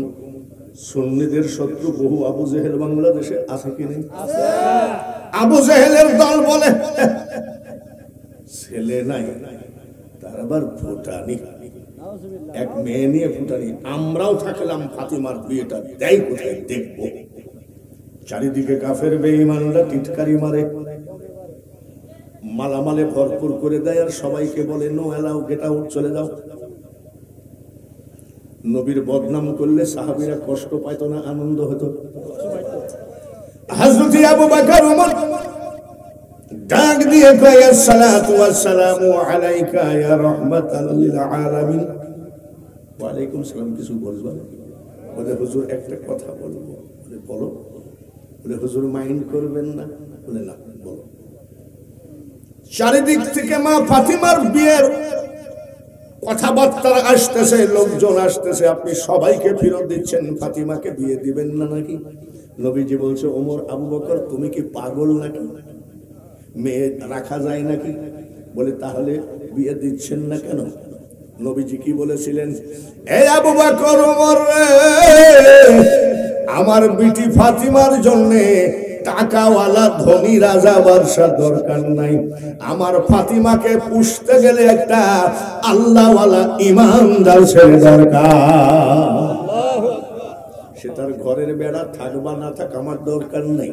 সুন্নিদের শত্রু বহু আবু জেহেল বাংলাদেশে আছে কি নেই? আবু জেহেলের দল বলে ছেলে নাই, তার আবার ভুটানি, এক মেয়ে নিয়ে ভুটানি। আমরাও থাকলাম, ফাতিমার বিয়েটা দেয় কোথায় দেখবো। চারিদিকে কাফের বেঈমানরা টিটকারি মারে, মালামালে ভরপুর করে দেয়, আর সবাইকে বলে নো এলাও, গেট আউট, চলে যাও। নবীর বদনাম করলে সাহাবীরা কষ্ট পাইত না, আনন্দ হতো? হযরত আবু বকর ওমর ডাক দিয়ে কয়, আসসালাতু ওয়াসসালামু আলাইকা ইয়া রাহমাতাল লিল আলামিন। ওয়া আলাইকুম সালাম। কিছু বলবা? বলে হুজুর একটা কথা বলবো। বলে বলো। বলে হুজুর মাইন্ড করবেন না? বলে না, বলো। চারিদিক থেকে মা ফাতিমার বিয়ের কথাবার্তা আসতেছে, লোকজন আসতেছে, আপনি সবাইকে ফেরত দিচ্ছেন, ফাতিমাকে বিয়ে দিবেন না নাকি? নবীজি বলছে, ওমর, আবু বকর, তুমি কি পাগল নাকি? মেয়ে রাখা যায় নাকি? বলে তাহলে বিয়ে দিচ্ছেন না কেন? নবীজি কি বলেছিলেন? এই আবু বকর, ওমর রে, আমার বিটি ফাতিমার জন্যে টাকাওয়ালা ধনী রাজা বাদশা দরকার নাই। আমার ফাতিমাকে পুষতে গেলে একটা আল্লাহওয়ালা ইমানদার ছেলে দরকার। সে তার ঘরের বেড়া থাক বা না থাক, আমার দরকার নাই।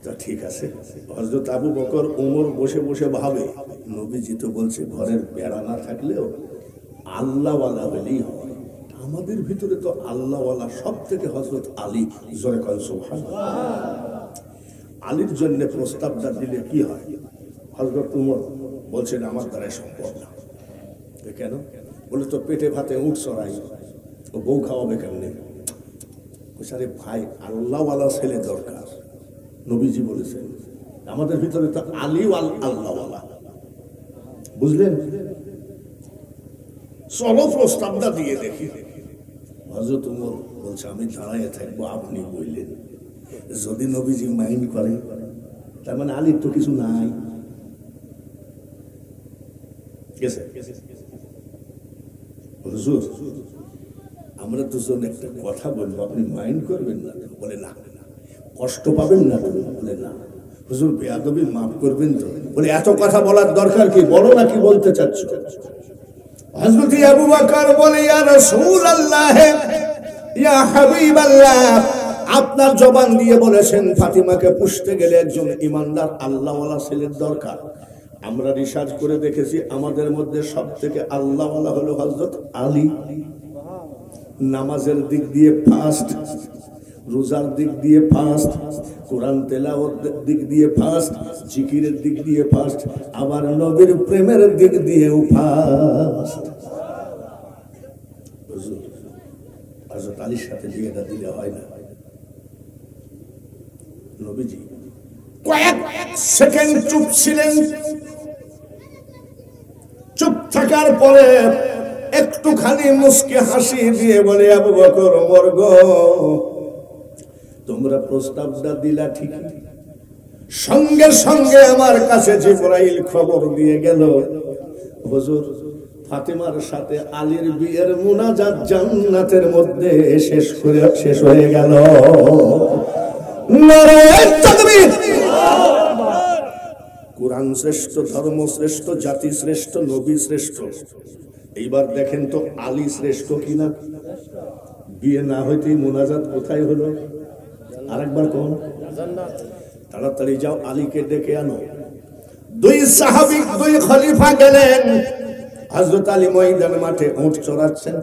তা ঠিক আছে। হযরত আবু বকর ওমর বসে বসে ভাবে, নবীজি তো বলছে ঘরের বেড়া না থাকলেও আল্লাহওয়ালা হলেই হয়। আমাদের ভিতরে তো আল্লাহওয়ালা সব থেকে হযরত আলী। জোরে কল সুবহানাল্লাহ। আলীর জন্য প্রস্তাবটা দিলে কি হয়? হযরত ওমর বলছেন, আমার দ্বারা সম্ভব না। কেন? বলে তো পেটে ভাতে উঠ চড়াই, ও বউ খাওয়াবে কেমনে? আরে ভাই, আল্লাহওয়ালা ছেলে দরকার। নবীজি বলেছেন আমাদের ভিতরে তো আলী আল্লাহওয়ালা। বুঝলেন? চলো প্রস্তাবটা দিয়ে দেখি। হযরত ওমর বলছে, আমি দাঁড়াইয়ে থাকবো, আপনি বললেন। যদি নবীজি মাইন্ড করেন, তার মানে আলীর তো কিছু নাই। হুজুর, আমরা দুজন একটা কথা বলবো, আপনি মাইন্ড করবেন না? বলে না। কষ্ট পাবেন না? বলে না। হুজুর, বেয়াদবি মাফ করবেন তো? বলে এত কথা বলার দরকার কি, বলো না কি বলতে চাচ্ছ? হযরত আবু বকর বলে, ইয়া রাসূলুল্লাহ, ইয়া হাবিবাল্লাহ, আপনার জবান দিয়ে বলেছেন ফাতিমাকে পুষতে গেলে একজন ইমানদার আল্লাহওয়ালা ছেলের দরকার। আমরা রিসার্চ করে দেখেছি আমাদের মধ্যে সবথেকে আল্লাহওয়ালা হলো হযরত আলী। নামাজের দিক দিয়ে ফার্স্ট, রোজার দিক দিয়ে ফার্স্ট, কোরআন তেলাওয়াতের দিক দিয়ে ফার্স্ট, জিকিরের দিক দিয়ে ফার্স্ট, আবার নবীর প্রেমের দিক দিয়েও ফার্স্ট। হযরত আলীর সাথে বিয়েটা দিলে হয় না। নবীজি কয়েক সেকেন্ড চুপ ছিলেন। চুপ থাকার পরে একটুখানি মুস্কি হাসি দিয়ে বলে, আবু বকর, ওমর গো, তোমরা প্রস্তাবটা দিলা ঠিক, সঙ্গে সঙ্গে আমার কাছে জিবরাইল খবর দিয়ে গেল, হুজুর ফাতিমার সাথে আলীর বিয়ের মুনাজাত জান্নাতের মধ্যে শেষ হয়ে গেল। নারায়ে তাকবীর। কোরআন শ্রেষ্ঠ, ধর্ম শ্রেষ্ঠ, জাতি শ্রেষ্ঠ, নবী শ্রেষ্ঠ। এইবার দেখেন তো আলী শ্রেষ্ঠ কিনা। বিয়ে না হইতেই মুনাজাত কোথায় হলো? আরেকবার কোন, তাড়াতাড়ি যাও আলীকে ডেকে আনো। দুই সাহাবী, দুই খলিফা গেলেন। হযরত আলী ময়দান মাঠে উট চড়াচ্ছেন।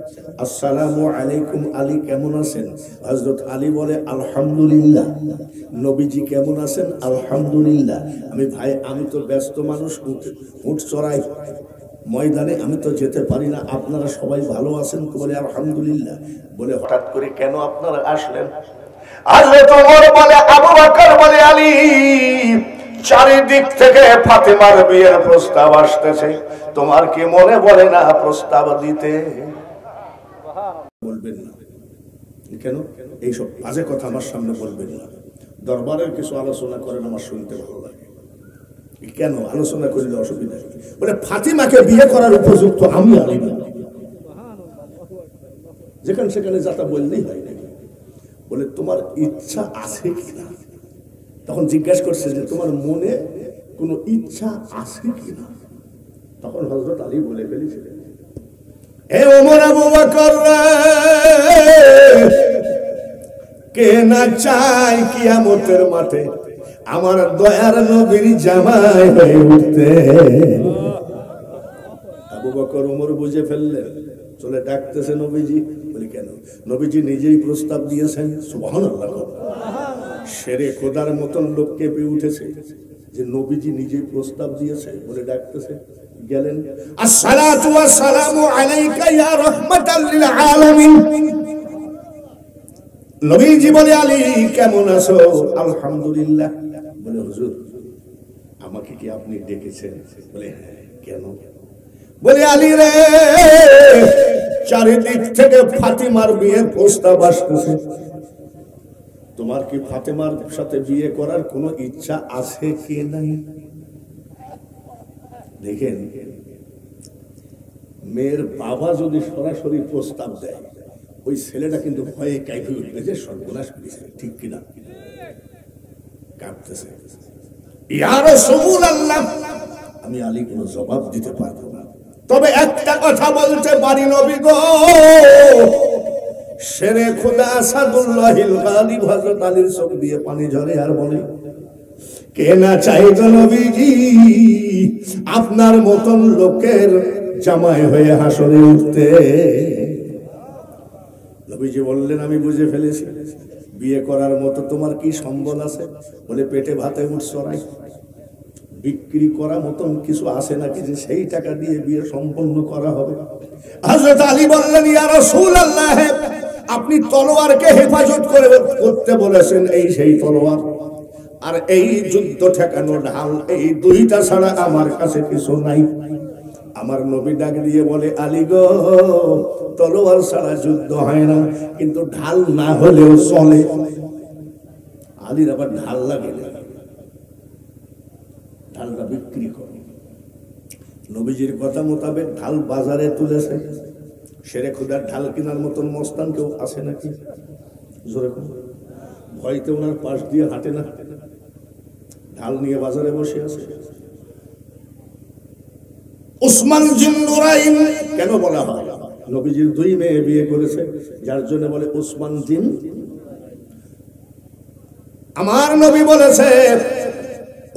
আসসালামু আলাইকুম, আলী কেমন আছেন? হযরত আলী বলে আলহামদুলিল্লাহ। নবীজি কেমন আছেন? আলহামদুলিল্লাহ। আমি তো ব্যস্ত মানুষ, উট চড়াই ময়দানে, আমি তো যেতে পারি না, আপনারা সবাই ভালো আছেন তো? বলে আলহামদুলিল্লাহ। বলে হঠাৎ করে কেন আপনারা আসলেন? হযরত ওমর বলে, আবু বকর বলে, আলী, চারিদিক থেকে ফাতিমার বিয়ের প্রস্তাব আসতেছে, তোমার কি মনে বলে না প্রস্তাব দিতে? বলবেন না কেন? এইসব বাজে কথা আমার সামনে বলবেন না। দরবারের কিছু আলোচনা করেন, আমার শুনতে ভালো লাগে। কেন আলোচনা করলে অসুবিধা? বলে ফাতিমাকে বিয়ে করার উপযুক্ত আমি আলী না। যেখানে সেখানে যাতা বললেই হয় না। বলে তোমার ইচ্ছা আছে কিনা? তখন জিজ্ঞাসা করছে যে তোমার মনে কোনো ইচ্ছা আছে কিনা? তখন হযরত আলী বলে ফেলেছিলেন, হে ওমর, আবু বকর, কে না চায় কিয়ামতের মাঠে আমার দয়ার নবীর জামাই হয়ে উঠতে। আবু বকর ওমর বুঝে ফেললেন, চলে ডাকতেছে নবীজি। বলি কেন? নবীজি নিজেই প্রস্তাব দিয়েছেন। সুবহানাল্লাহ। শেরে খোদার মতন লোক কেঁপে উঠেছে যে নবীজি নিজেই প্রস্তাব দিয়েছে বলে ডাকতেছে। গেলেন, আসসালাতু ওয়াসসালামু আলাইকা ইয়া রাহমাতাল লিল আলামিন। নবীজি বলে, আলী কেমন আছো? আলহামদুলিল্লাহ। বলে হুজুর, আমাকে কি আপনি ডেকেছেন? বলে হ্যাঁ। কেন? বলে আলী রে, চারিদিক থেকে ফাতিমার বিয়ের প্রস্তাব আসতেছে, তোমার কি ফাতিমার সাথে বিয়ে করার কোনো ইচ্ছা আছে কি নাই? দেখেন, মেয়ের বাবা যদি সরাসরি প্রস্তাব দেয়, ওই ছেলেটা কিন্তু ভয়ে কাঁপে উঠবে যে সর্বনাশ করেছে, ঠিক কিনা? কাঁপতেছে, ইয়া রাসূলুল্লাহ, আমি আলী কোনো জবাব দিতে পারবো না, তবে একটা কথা বলতে পারি নবী গো। শেরে খোদা আসাদুল্লাহিল গালিব হযরত আলীর চোখ দিয়ে পানি ঝরে আর বলে, কে না চাইতো নবীজি আপনার মতন লোকের জামাই হয়ে হাসরে উঠতে? নবীজি বললেন, আমি বুঝে ফেলেছি, বিয়ে করার মতো তোমার কি সম্বল আছে? বলে পেটে ভাতে উঠ চড়াই, বিক্রি করা মতন কিছু আছে নাকি যে সেই টাকা দিয়ে বিয়ে সম্পন্ন করা হবে? হযরত আলী বললেন, ইয়া রাসূলুল্লাহ, আপনি তলোয়ারকে হেফাজত করতে বলেছেন, এই সেই তলোয়ার, আর এই যুদ্ধ ঠেকানো ঢাল, এই দুইটা ছাড়া আমার কাছে কিছু নাই। আমার নবী ডাক দিয়ে বলে, আলী গো, তলোয়ার ছাড়া যুদ্ধ হয় না, কিন্তু ঢাল না হলেও চলে। আলীর আবার ঢাল লাগে না, ঢালটা বিক্রি করে। নবীজির কথা মোতাবেক ঢাল বাজারে তুলেছে। শেরে খুদার ঢাল কেনার মতন মস্তান কেউ আছে নাকি? জোরে ভয়তে ওনার পাশ দিয়ে হাঁটে না, ঢাল নিয়ে বাজারে বসে আছে। উসমান জিন নুরাইন কেন বলা হয়? নবীজির 2 মেয়ে বিয়ে করেছে, যার জন্য বলে ওসমান জিন। আমার নবী বলেছে,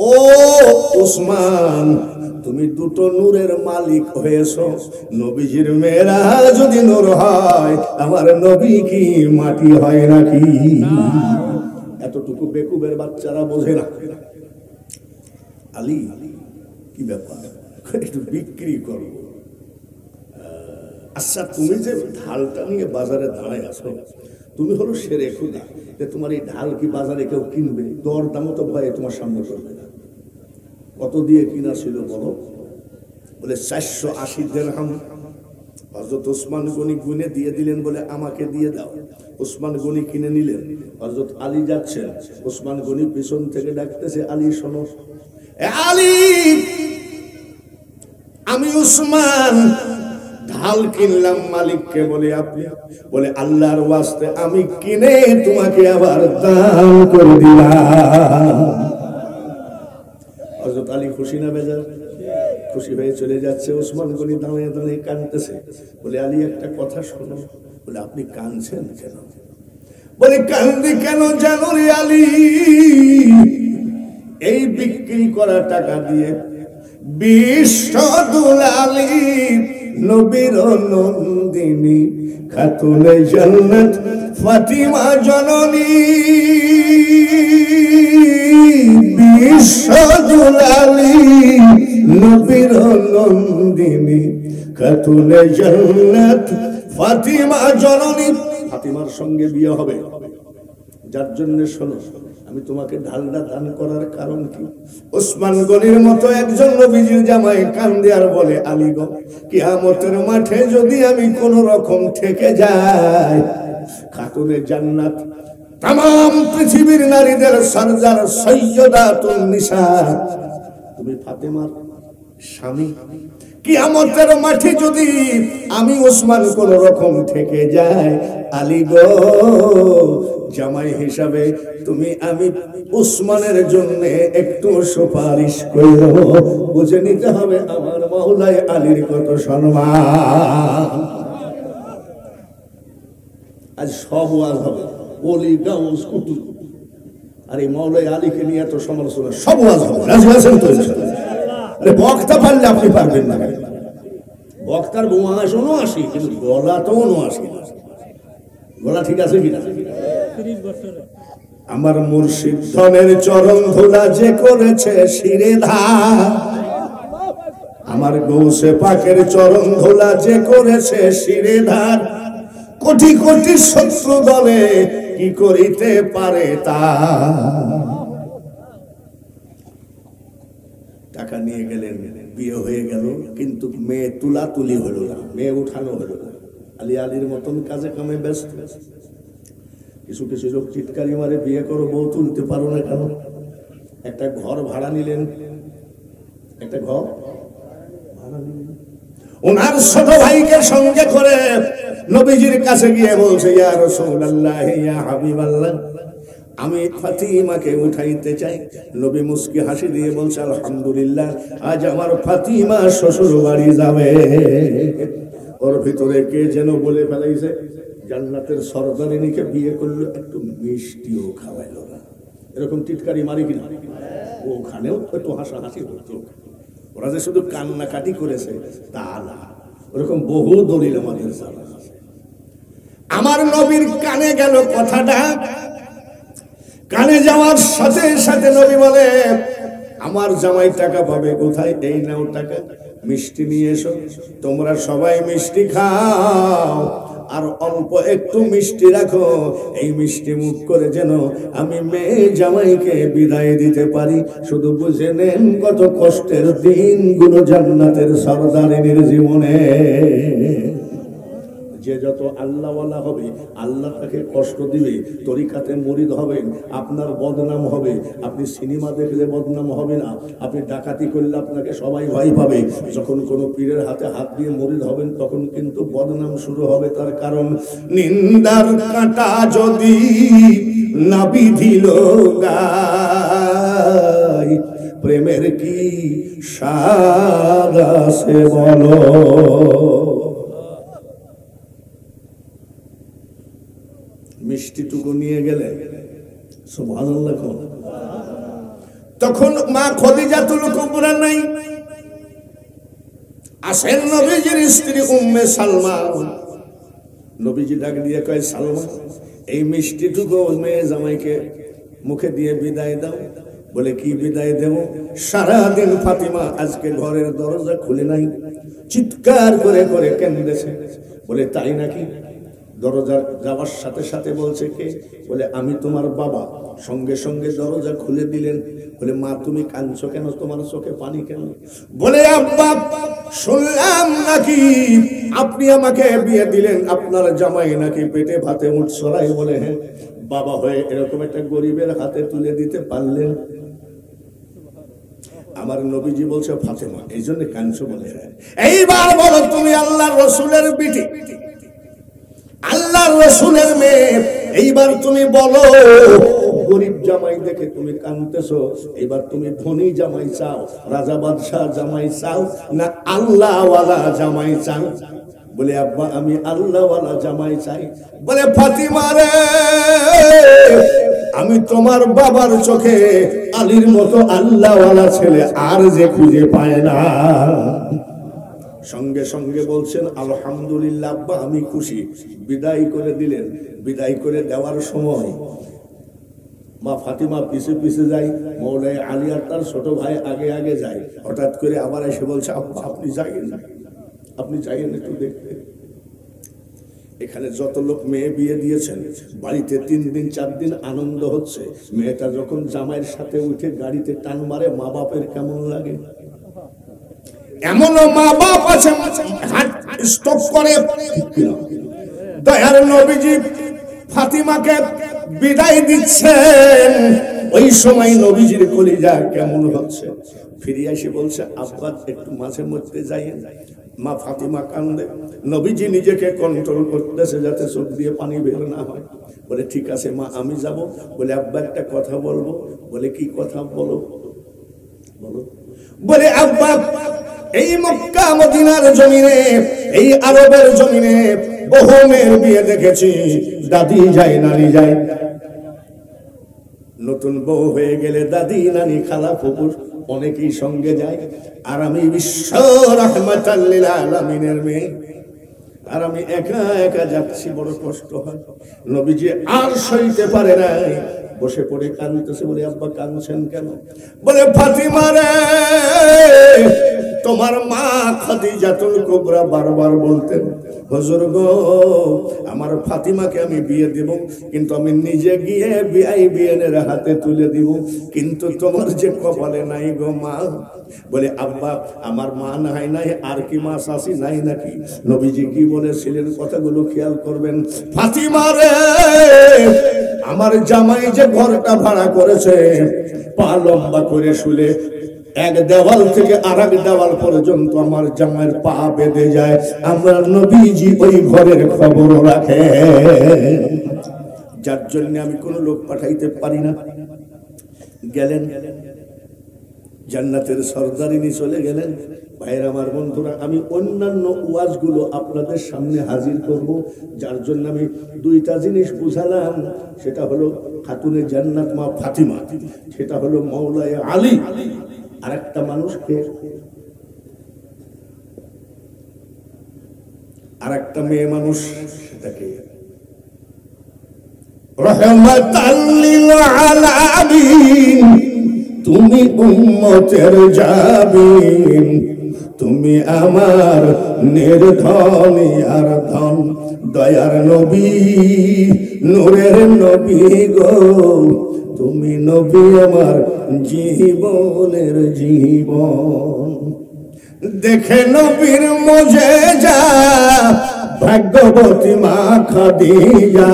ও ওসমান, তুমি 2টো নূরের মালিক হয়েছো। নবীজির মেয়েরা যদি নূর হয়, আমার নবী কি মাটি হয় নাকি? এতটুকু বেকুবের বাচ্চারা বোঝে না। আলী কি ব্যাপার, একটু বিক্রি করো। আচ্ছা, তুমি যে ঢালটা নিয়ে বাজারে দাঁড়ায় আছো, তুমি হলো সেরে খুদা, যে তোমার এই ঢাল কি বাজারে কেউ কিনবে? দর দামও তো ভয়ে তোমার সামনে করবে না। কত দিয়ে কিনা ছিল বলো? বলে 480 দিরহাম। হযরত ওসমান গনি গুনে দিয়ে দিলেন, বলে আমাকে দিয়ে দাও। ওসমান গনি কিনে নিলেন। হযরত আলী যাচ্ছেন, ওসমান গনি পিছন থেকে ডাকতেছে, আলী শোনো, আলী, আমি ওসমান ঢাল কিনলাম মালিককে। বলে আপনি? বলে আল্লাহর ওয়াস্তে আমি কিনে তোমাকে আবার দান করে দিলাম। হযরত আলী খুশি না বেজার? খুশি হয়ে চলে যাচ্ছে। ওসমান গনি দাঁড়িয়ে দাঁড়িয়ে কাঁদতেছে। বলে আলী, একটা কথা শোনো। বলে আপনি কাঁদছেন কেন? বলে কান্দি কেন জানো রে আলী, এই বিক্রি করা টাকা দিয়ে 20 দুলালি নবীর নন্দিনী খাতুনে জান্নাত ফাতিমা জননী, 20 দুলালি নবীর নন্দিনী খাতুনে জান্নাত ফাতিমা জননী। ফাতিমার সঙ্গে বিয়ে হবে, যার জন্য শোনো, আমি তোমাকে ঢালটা দান করার কারণ কি? ওসমান গনির মতো একজন নবীজির জামাই কান্দে আর বলে, আলী গো, কিয়ামতের মাঠে যদি আমি কোন রকম ঠেকে যাই, খাতুনে জান্নাত तमाम পৃথিবীর নারীদের সরদার সৈয়দাতুন নিসা, তুমি ফাতেমার স্বামী, কিয়ামতের মাঠে যদি আমি ওসমান কোন রকম থেকে যায়, আলী গো, জামাই হিসাবে তুমি আমি ওসমানের জন্য একটু সুপারিশ করো। বুঝে নিতে হবে আমার মাওলাই আলীর কত সম্মান। আজ সব ওয়াজ হবে, ওলি গাউস কুতুব, আর এই মাওলাই আলীকে নিয়ে এত সমালোচনা, সব ওয়াজ হবে। রাজি আছেন তো? আরে বক্তা পারলে আপনি পারবেন না। বক্তার বোমাশনও আসি, কিন্তু গলা তো আসি না। গলা ঠিক আছে কিনা? আমার মুর্শিদ ধনের চরণ ধুলা যে করেছে শিরে ধার, আমার গৌসে পাকের চরণ ধুলা যে করেছে শিরে ধার, কোটি কোটি শত্রু দলে কি করিতে পারে তা। টাকা নিয়ে গেলেন, বিয়ে হয়ে গেল, কিন্তু মেয়ে তুলাতুলি হলো না, মেয়ে উঠানো হলো না। আলী আলীর মতন কাজে কামে ব্যস্ত। কিছু কিছু লোক চিৎকারি মারে, বিয়ে করো, বউ তুলতে পারো না কেন? একটা ঘর ভাড়া নিলেন, একটা ঘর ভাড়া নিলেন, ওনার ছোট ভাইকে সঙ্গে করে নবীজির কাছে গিয়ে বলছে, ইয়া রাসূলুল্লাহ, ইয়া হাবিবাল্লাহ, আমি ফাতিমাকে উঠাইতে চাই। নবী মুস্কি হাসি দিয়ে বলছে, আলহামদুলিল্লাহ, আজ আমার ফাতিমা শ্বশুর বাড়ি যাবে। ওর ভিতরে কে যেন বলে ফেলাইছে, জান্নাতের সরদারিনীকে বিয়ে করলো, একটু মিষ্টিও খাওয়াইলো না। এরকম টিটকারি মারি কিনা? ওখানেও একটু হাসাহাসি হতো। ওরা যে শুধু কান্নাকাটি করেছে তা না, ওরকম বহু দলিল আমাদের জানা আছে। আমার নবীর কানে গেল কথাটা, কানে যাওয়ার সাথে সাথে নবী বলে, আমার জামাই টাকা পাবে কোথায়? এই নাও টাকা, মিষ্টি নিয়ে এসো, তোমরা সবাই মিষ্টি খাও, আর অল্প একটু মিষ্টি রাখো, এই মিষ্টি মুখ করে যেন আমি মেয়ে জামাইকে বিদায় দিতে পারি। শুধু বুঝে নেন কত কষ্টের দিনগুলো জান্নাতের সরদারিনীর জীবনে। যে যত আল্লাহওয়ালা হবে, আল্লাহ তাকে কষ্ট দিবে। তরিকাতে মুরিদ হবেন, আপনার বদনাম হবে। আপনি সিনেমা দেখলে বদনাম হবে না, আপনি ডাকাতি করলে আপনাকে সবাই ভয় পাবে। যখন কোনো পীরের হাতে হাত দিয়ে মুরিদ হবেন, তখন কিন্তু বদনাম শুরু হবে। তার কারণ, নিন্দার কাঁটা যদি না বিধিল গায়, প্রেমের কি স্বাদ আছে বলো। মিষ্টিটুকু নিয়ে গেলেন। সুবহানাল্লাহ। তখন মা খদিজাতুল কুবরা নাই, আসেন নবীজির স্ত্রী উম্মে সালমা। নবীজি ডাক দিয়ে কয়, সালমা এই মিষ্টিটুকু মেয়ে জামাইকে মুখে দিয়ে বিদায় দাও। বলে কি বিদায় দেব? সারাদিন ফাতিমা আজকে ঘরের দরজা খুলে নাই, চিৎকার করে করে কেঁদেছে। বলে তাই নাকি? দরজা যাওয়ার সাথে সাথে বলছে কে? বলে আমি তোমার বাবা। সঙ্গে সঙ্গে দরজা খুলে দিলেন। বলে মা তুমি কাঁদছো কেন? তোমার চোখে পানি কেন? বলে আব্বা শুনলাম নাকি আপনি আমাকে বিয়ে দিলেন, আপনার জামাই নাকি পেটে ভাতে মুঠ ছড়াই। বলে হ্যাঁ। বাবা হয়ে এরকম একটা গরিবের হাতে তুলে দিতে পারলেন? আমার নবীজি বলছে ফাতেমা এই জন্য কাঁদছো? বলে হ্যাঁ। এইবার বলো তুমি আল্লাহর রাসূলের বিটি, আল্লাহর রাসূলের মেয়ে, এইবার তুমি বলো গরিব জামাই দেখে তুমি কাঁদতেছো, এবার তুমি ধনী জামাই চাও, রাজা বাদশাহ জামাই চাও, না আল্লাহওয়ালা জামাই চাও? বলে আব্বা আমি আল্লাহওয়ালা জামাই চাই। বলে ফাতিমা রে আমি তোমার বাবার চোখে আলীর মতো আল্লাহওয়ালা ছেলে আর যে খুঁজে পায় না। সঙ্গে সঙ্গে বলছেন আলহামদুলিল্লাহ আব্বা আমি খুশি। বিদায় করে দিলেন। বিদায় করে দেওয়ার সময় মা ফাতিমা পিছে পিছে যায়, মৌলাই আলী আর তার ছোট ভাই আগে আগে যায়। হঠাৎ করে আবার এসে বলছে আব্বা আপনি যাইয়েন না, আপনি যাইয়েন একটু দেখতে। এখানে যত লোক মেয়ে বিয়ে দিয়েছেন বাড়িতে 3 দিন 4 দিন আনন্দ হচ্ছে। মেয়েটা যখন জামাইয়ের সাথে উঠে গাড়িতে টান মারে মা বাপের কেমন লাগে? এমনও মা বাপ আছে স্টপ করে। দয়ার নবীজি ফাতিমাকে বিদায় দিচ্ছেন, ওই সময় নবীজির কলিজা কেমন হচ্ছে। ফিরে এসে বলছে আব্বা একটু মাঝে মধ্যে যাইয়েন। মা ফাতিমা কান্দে। নবীজি নিজেকে কন্ট্রোল করতেছে যাতে চোখ দিয়ে পানি বের না হয়। বলে ঠিক আছে মা আমি যাব। বলে আব্বা একটা কথা বলবো। বলে কি কথা? বলো বলো। বলে আব্বা এই মক্কা মদিনার জমিনে, এই আরবের জমিনে বহু মেয়ের বিয়ে দেখেছি, দাদি যায় নানি যায়। নতুন বউ হয়ে গেলে দাদি নানি খালা ফুফু অনেকেই সঙ্গে যায়। আর আমি বিশ্ব রাহমাতাল লিল আলামিনের মেয়ে, আর আমি একা একা যাচ্ছি, বড় কষ্ট হয়। নবীজি আর সইতে পারে নাই, বসে পড়ে কাঁদতেছে। বলে আব্বা কাঁদছেন কেন? বলে ফাতিমা রে তোমার মা খাদিজাতুল কুবরা বারবার বলতেন হুজুর গো আমার ফাতিমাকে আমি বিয়ে দেব, কিন্তু আমি নিজে গিয়ে বিআইবিএনের হাতে তুলে দিব, কিন্তু তোমার যে কপালে নাই গো মা। বলে আব্বা আমার মা নাই আর কি মা শাশি নাই নাকি? নবীজি কি বলেছিলেন কথাগুলো খেয়াল করবেন। ফাতিমা রে আমার জামাই যে ঘরটা ভাড়া করেছে পা লম্বা করে শুলে এক দেওয়াল থেকে আরেক দেওয়াল পর্যন্ত আমার জামাইয়ের পা বেঁধে যায়। আমরা নবীজি ওই ঘরের খবর রাখে, যার জন্য আমি কোন লোক পাঠাইতে পারি না। গেলেন জান্নাতের সরদারিনী চলে গেলেন। ভাইয়ের আমার বন্ধুরা আমি অন্যান্য ওয়াজগুলো আপনাদের সামনে হাজির করব, যার জন্য আমি 2টা জিনিস বুঝালাম। সেটা হলো খাতুনে জান্নাত মা ফাতিমা, সেটা হলো মাওলায়ে আলী। আর একটা মানুষকে আর একটা মেয়ে মানুষ, সেটাকে রহমাতাল লিল আলামিন, তুমি উম্মতের জাবিন, তুমি আমার নির্ধনী আর ধন, দয়ার নবী নূরের নবী গো, তুমি নবী আমার জীবনের জীবন। দেখে নবীর মুজিজা ভাগ্যবতী মা খাদিজা,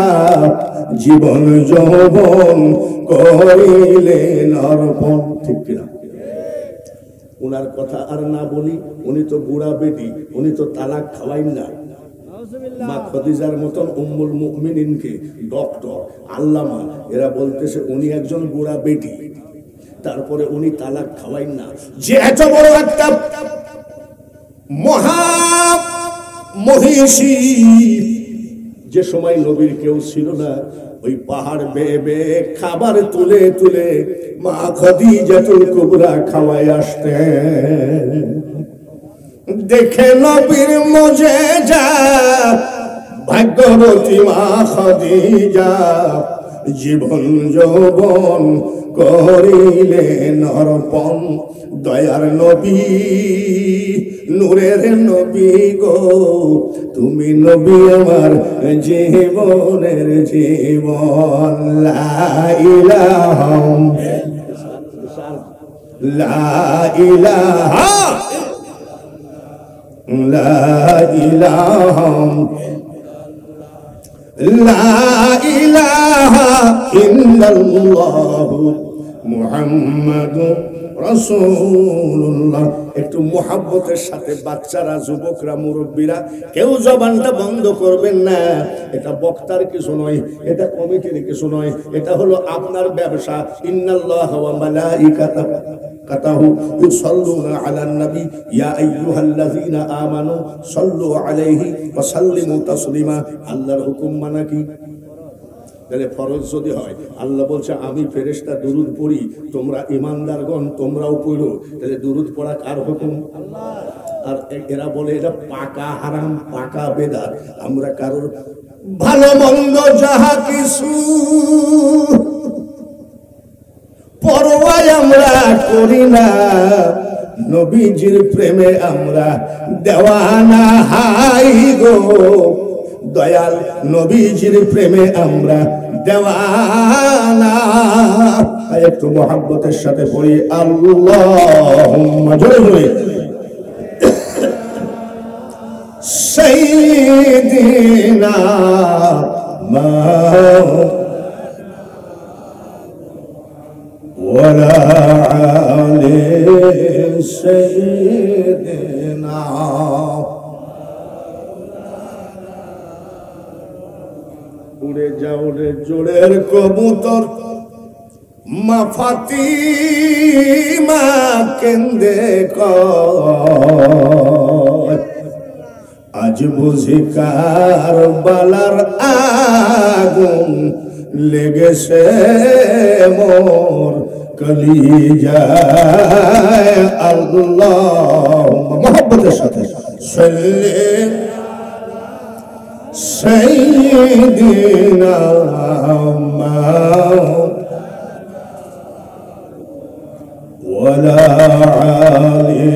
জীবন যৌবন করিলেন অর্পণ। ঠিক কিনা? উনার কথা আর না বলি, উনি তো বুড়া বেটি, উনি তো তালাক খাওয়াইন না। মা খাদিজার মতন উম্মুল মুমিনিনকে ডক্টর আল্লামা এরা বলতেছে উনি একজন বুড়া বেটি, তারপরে উনি তালাক খাওয়াইন না। যে এত বড় একটা মহা মহিষী, যে সময় নবীর কেউ ছিল না, ওই পাহাড় বেয়ে বেয়ে খাবার তুলে তুলে মা খাদিজাতুল কুবরা খাওয়াই আসতেন। দেখে নবীর মুজিজা ভাগ্যবতী মা খাদিজা জীবন যৌবন করিলেন অর্পণ। দয়ার নবী নূরের নবী গো, তুমি নবী আমার জীবনের জীবন। লা ইলাহা লা ইলাহা লা ইলাহা লা ইলাহা ইল্লাল্লাহু মুহাম্মাদুর রাসূলুল্লাহ। একটু মুহাব্বতের সাথে বাচ্চারা, যুবকরা, মুরব্বীরা কেউ জবানটা বন্ধ করবেন না। এটা বক্তার কিছু নয়, এটা কমিটির কিছু নয়, এটা হলো আপনার ব্যবসা। ইন্নাল্লাহা ওয়া মালাইকাতাহু ইউসাল্লুনা আলান নবী ইয়া আইয়ুহাল্লাযীনা আমানু সাল্লু আলাইহি ওয়া সাল্লিমু তাসলিমা। আল্লাহর হুকুম মানা কি? তাহলে ফরজ যদি হয়, আল্লাহ বলছে আমি ফেরেশতা দুরুদ পড়ি, তোমরা ইমানদারগণ তোমরাও পড়ো, তাহলে দুরুদ পড়া কার হুকুম? আর এরা বলে এটা পাকা হারাম, পাকা বেদাত। আমরা কারোর ভালো মন্দ যাহা কিছু পরোয়া আমরা করি না, নবীজির প্রেমে আমরা দেওয়ানা। হাই গো দয়াল নবীজির প্রেমে আমরা দেওয়ানা। একটু মুহাব্বতের সাথে পড়ি আল্লাহুম্মা, জোরে জোরে। সাইয়্যিদিনা ওয়ালা আলি সাইয়্যিদিনা। উড়ে যাও রে জোড়ের কবুতর, মা ফাতিমা কেন্দে কয়, আজ বুঝি কারবালার আগুন লেগেছে মোর কলিজায়। আল্লাহ মুহাব্বতের সাথে সাইয়্যিদিনা ওয়ালা আলি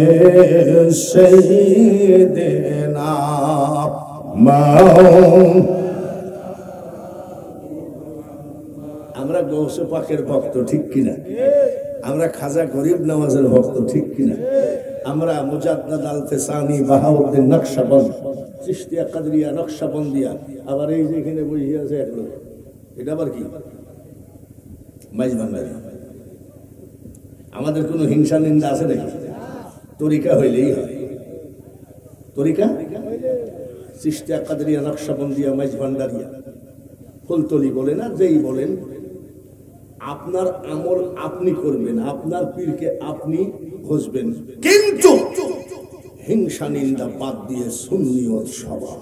সাইয়্যিদিনা। আমরা গৌসে পাকের ভক্ত, ঠিক কিনা? আমরা খাজা গরিব নওয়াজের ভক্ত, ঠিক কিনা? আমরা মুজাদ্দাদ আল ফেসানি, বাহাউদ্দিন নকশবন্দ, চিশতিয়া কাদরিয়া, নকশবন্দিয়া, আবার এই যে এখানে বসে আছে এক লোক, এটা আবার কি? মাইজভান্ডারি। আমাদের কোনো হিংসা নিন্দা আছে নাকি? তরিকা হইলেই হয়, তরিকা। চিশতিয়া কাদরিয়া, নকশবন্দিয়া, মাইজভান্ডারিয়া, ফুলতলি বলে না, যেই বলেন, আপনার আমল আপনি করবেন, আপনার পীরকে আপনি খুঁজবেন, কিন্তু হিংসা নিন্দা বাদ দিয়ে সুন্নিয়ত সবার।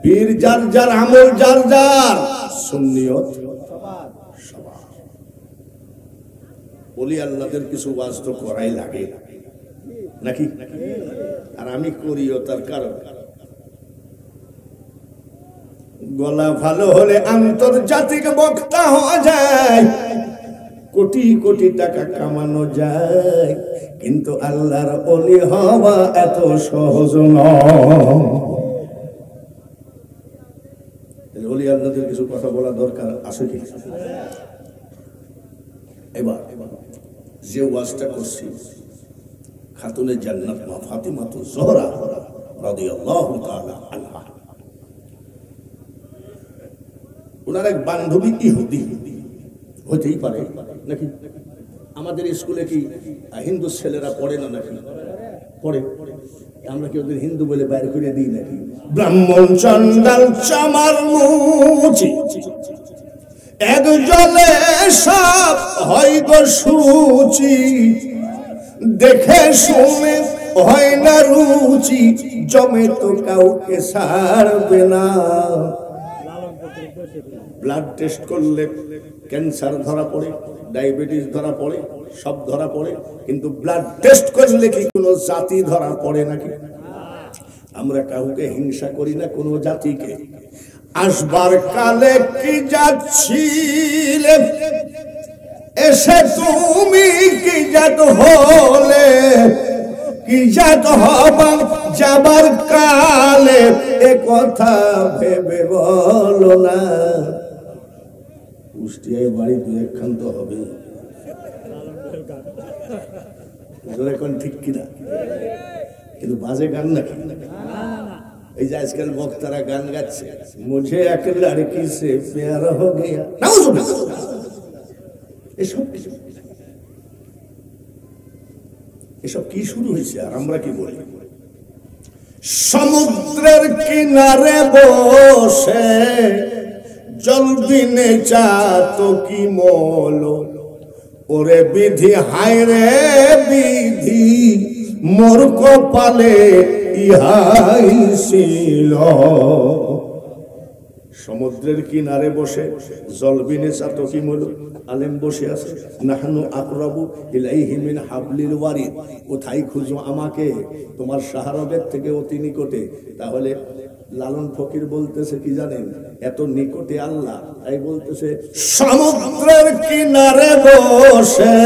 পীর যার যার, আমল যার যার, সুন্নিয়ত সবার। বলি আল্লাহদের কিছু ওয়াজ তো করাই লাগে নাকি? আর আমি করিও তার কারণ গলা ভালো হলে আন্তর্জাতিক বক্তা হওয়া যায়, কোটি কোটি টাকা কামানো যায়, কিন্তু আল্লাহর ওলি হওয়া এত সহজ নয়। ওলি আল্লাহদের কিছু কথা বলা দরকার আছে কি? এবার যে ওয়াজটা করছি, খাতুনে জান্নাত মা ফাতিমাতুজ জোহরা রাদিয়াল্লাহু তাআলা আনহা, ওনার এক বান্ধবী ইহুদি হতেই পারে নাকি? আমাদের স্কুলে কি হিন্দু ছেলেরা পড়ে না নাকি? পড়ে। আমরা কি ওদের হিন্দু বলে বাইরে করে দিই নাকি? ব্রাহ্মণ চন্ডাল চামার মুচি এক জলে সব হয় গো সুচি, দেখে শুনে হয় না রুচি, জমে তো কাউকে ছাড়বে না। ব্লাড টেস্ট করলে ক্যান্সার ধরা পড়ে, ডায়াবেটিস ধরা পড়ে, সব ধরা পড়ে, কিন্তু ব্লাড টেস্ট করলে কি কোনো জাতি ধরা পড়ে নাকি? আমরা কাউকে হিংসা করি না, কোনো জাতিকে। আসবার কালে কি যাচ্ছিলে, এসে তুমি কি জাত হলে, কি জাত হবা যাবার কালে, এ কথা ভেবে বলো না। কুষ্টিয়ায় বাড়ি দু একখান তো হবে, এখন ঠিক কিনা? কিন্তু বাজে গান নাকি? এই যে আজকাল বক্তারা গান গাচ্ছে, মুঝে এক লড়কি সে প্যার হো গয়া, এসব কি শুরু হয়েছে? আর আমরা কি বলি? সমুদ্রের কিনারে বসে জল বিনে চাত কি মল, ওরে বিধি হায় রে বিধি, মোর কপালে ইহাই ছিল। সমুদ্রের কিনারে বসে জল বিনে চাত কি মল, আলেম বসে আছে, নাহনু আকরাবু ইলাইহি মিন হাবলিল ওয়ারিদ, কোথায় খুঁজো আমাকে? তোমার শাহরগের থেকে অতি নিকটে। তাহলে লালন ফকির বলতেছে কি জানেন? এত নিকটে আল্লাহ, তাই বলতেছে সমুদ্রের কিনারে বসে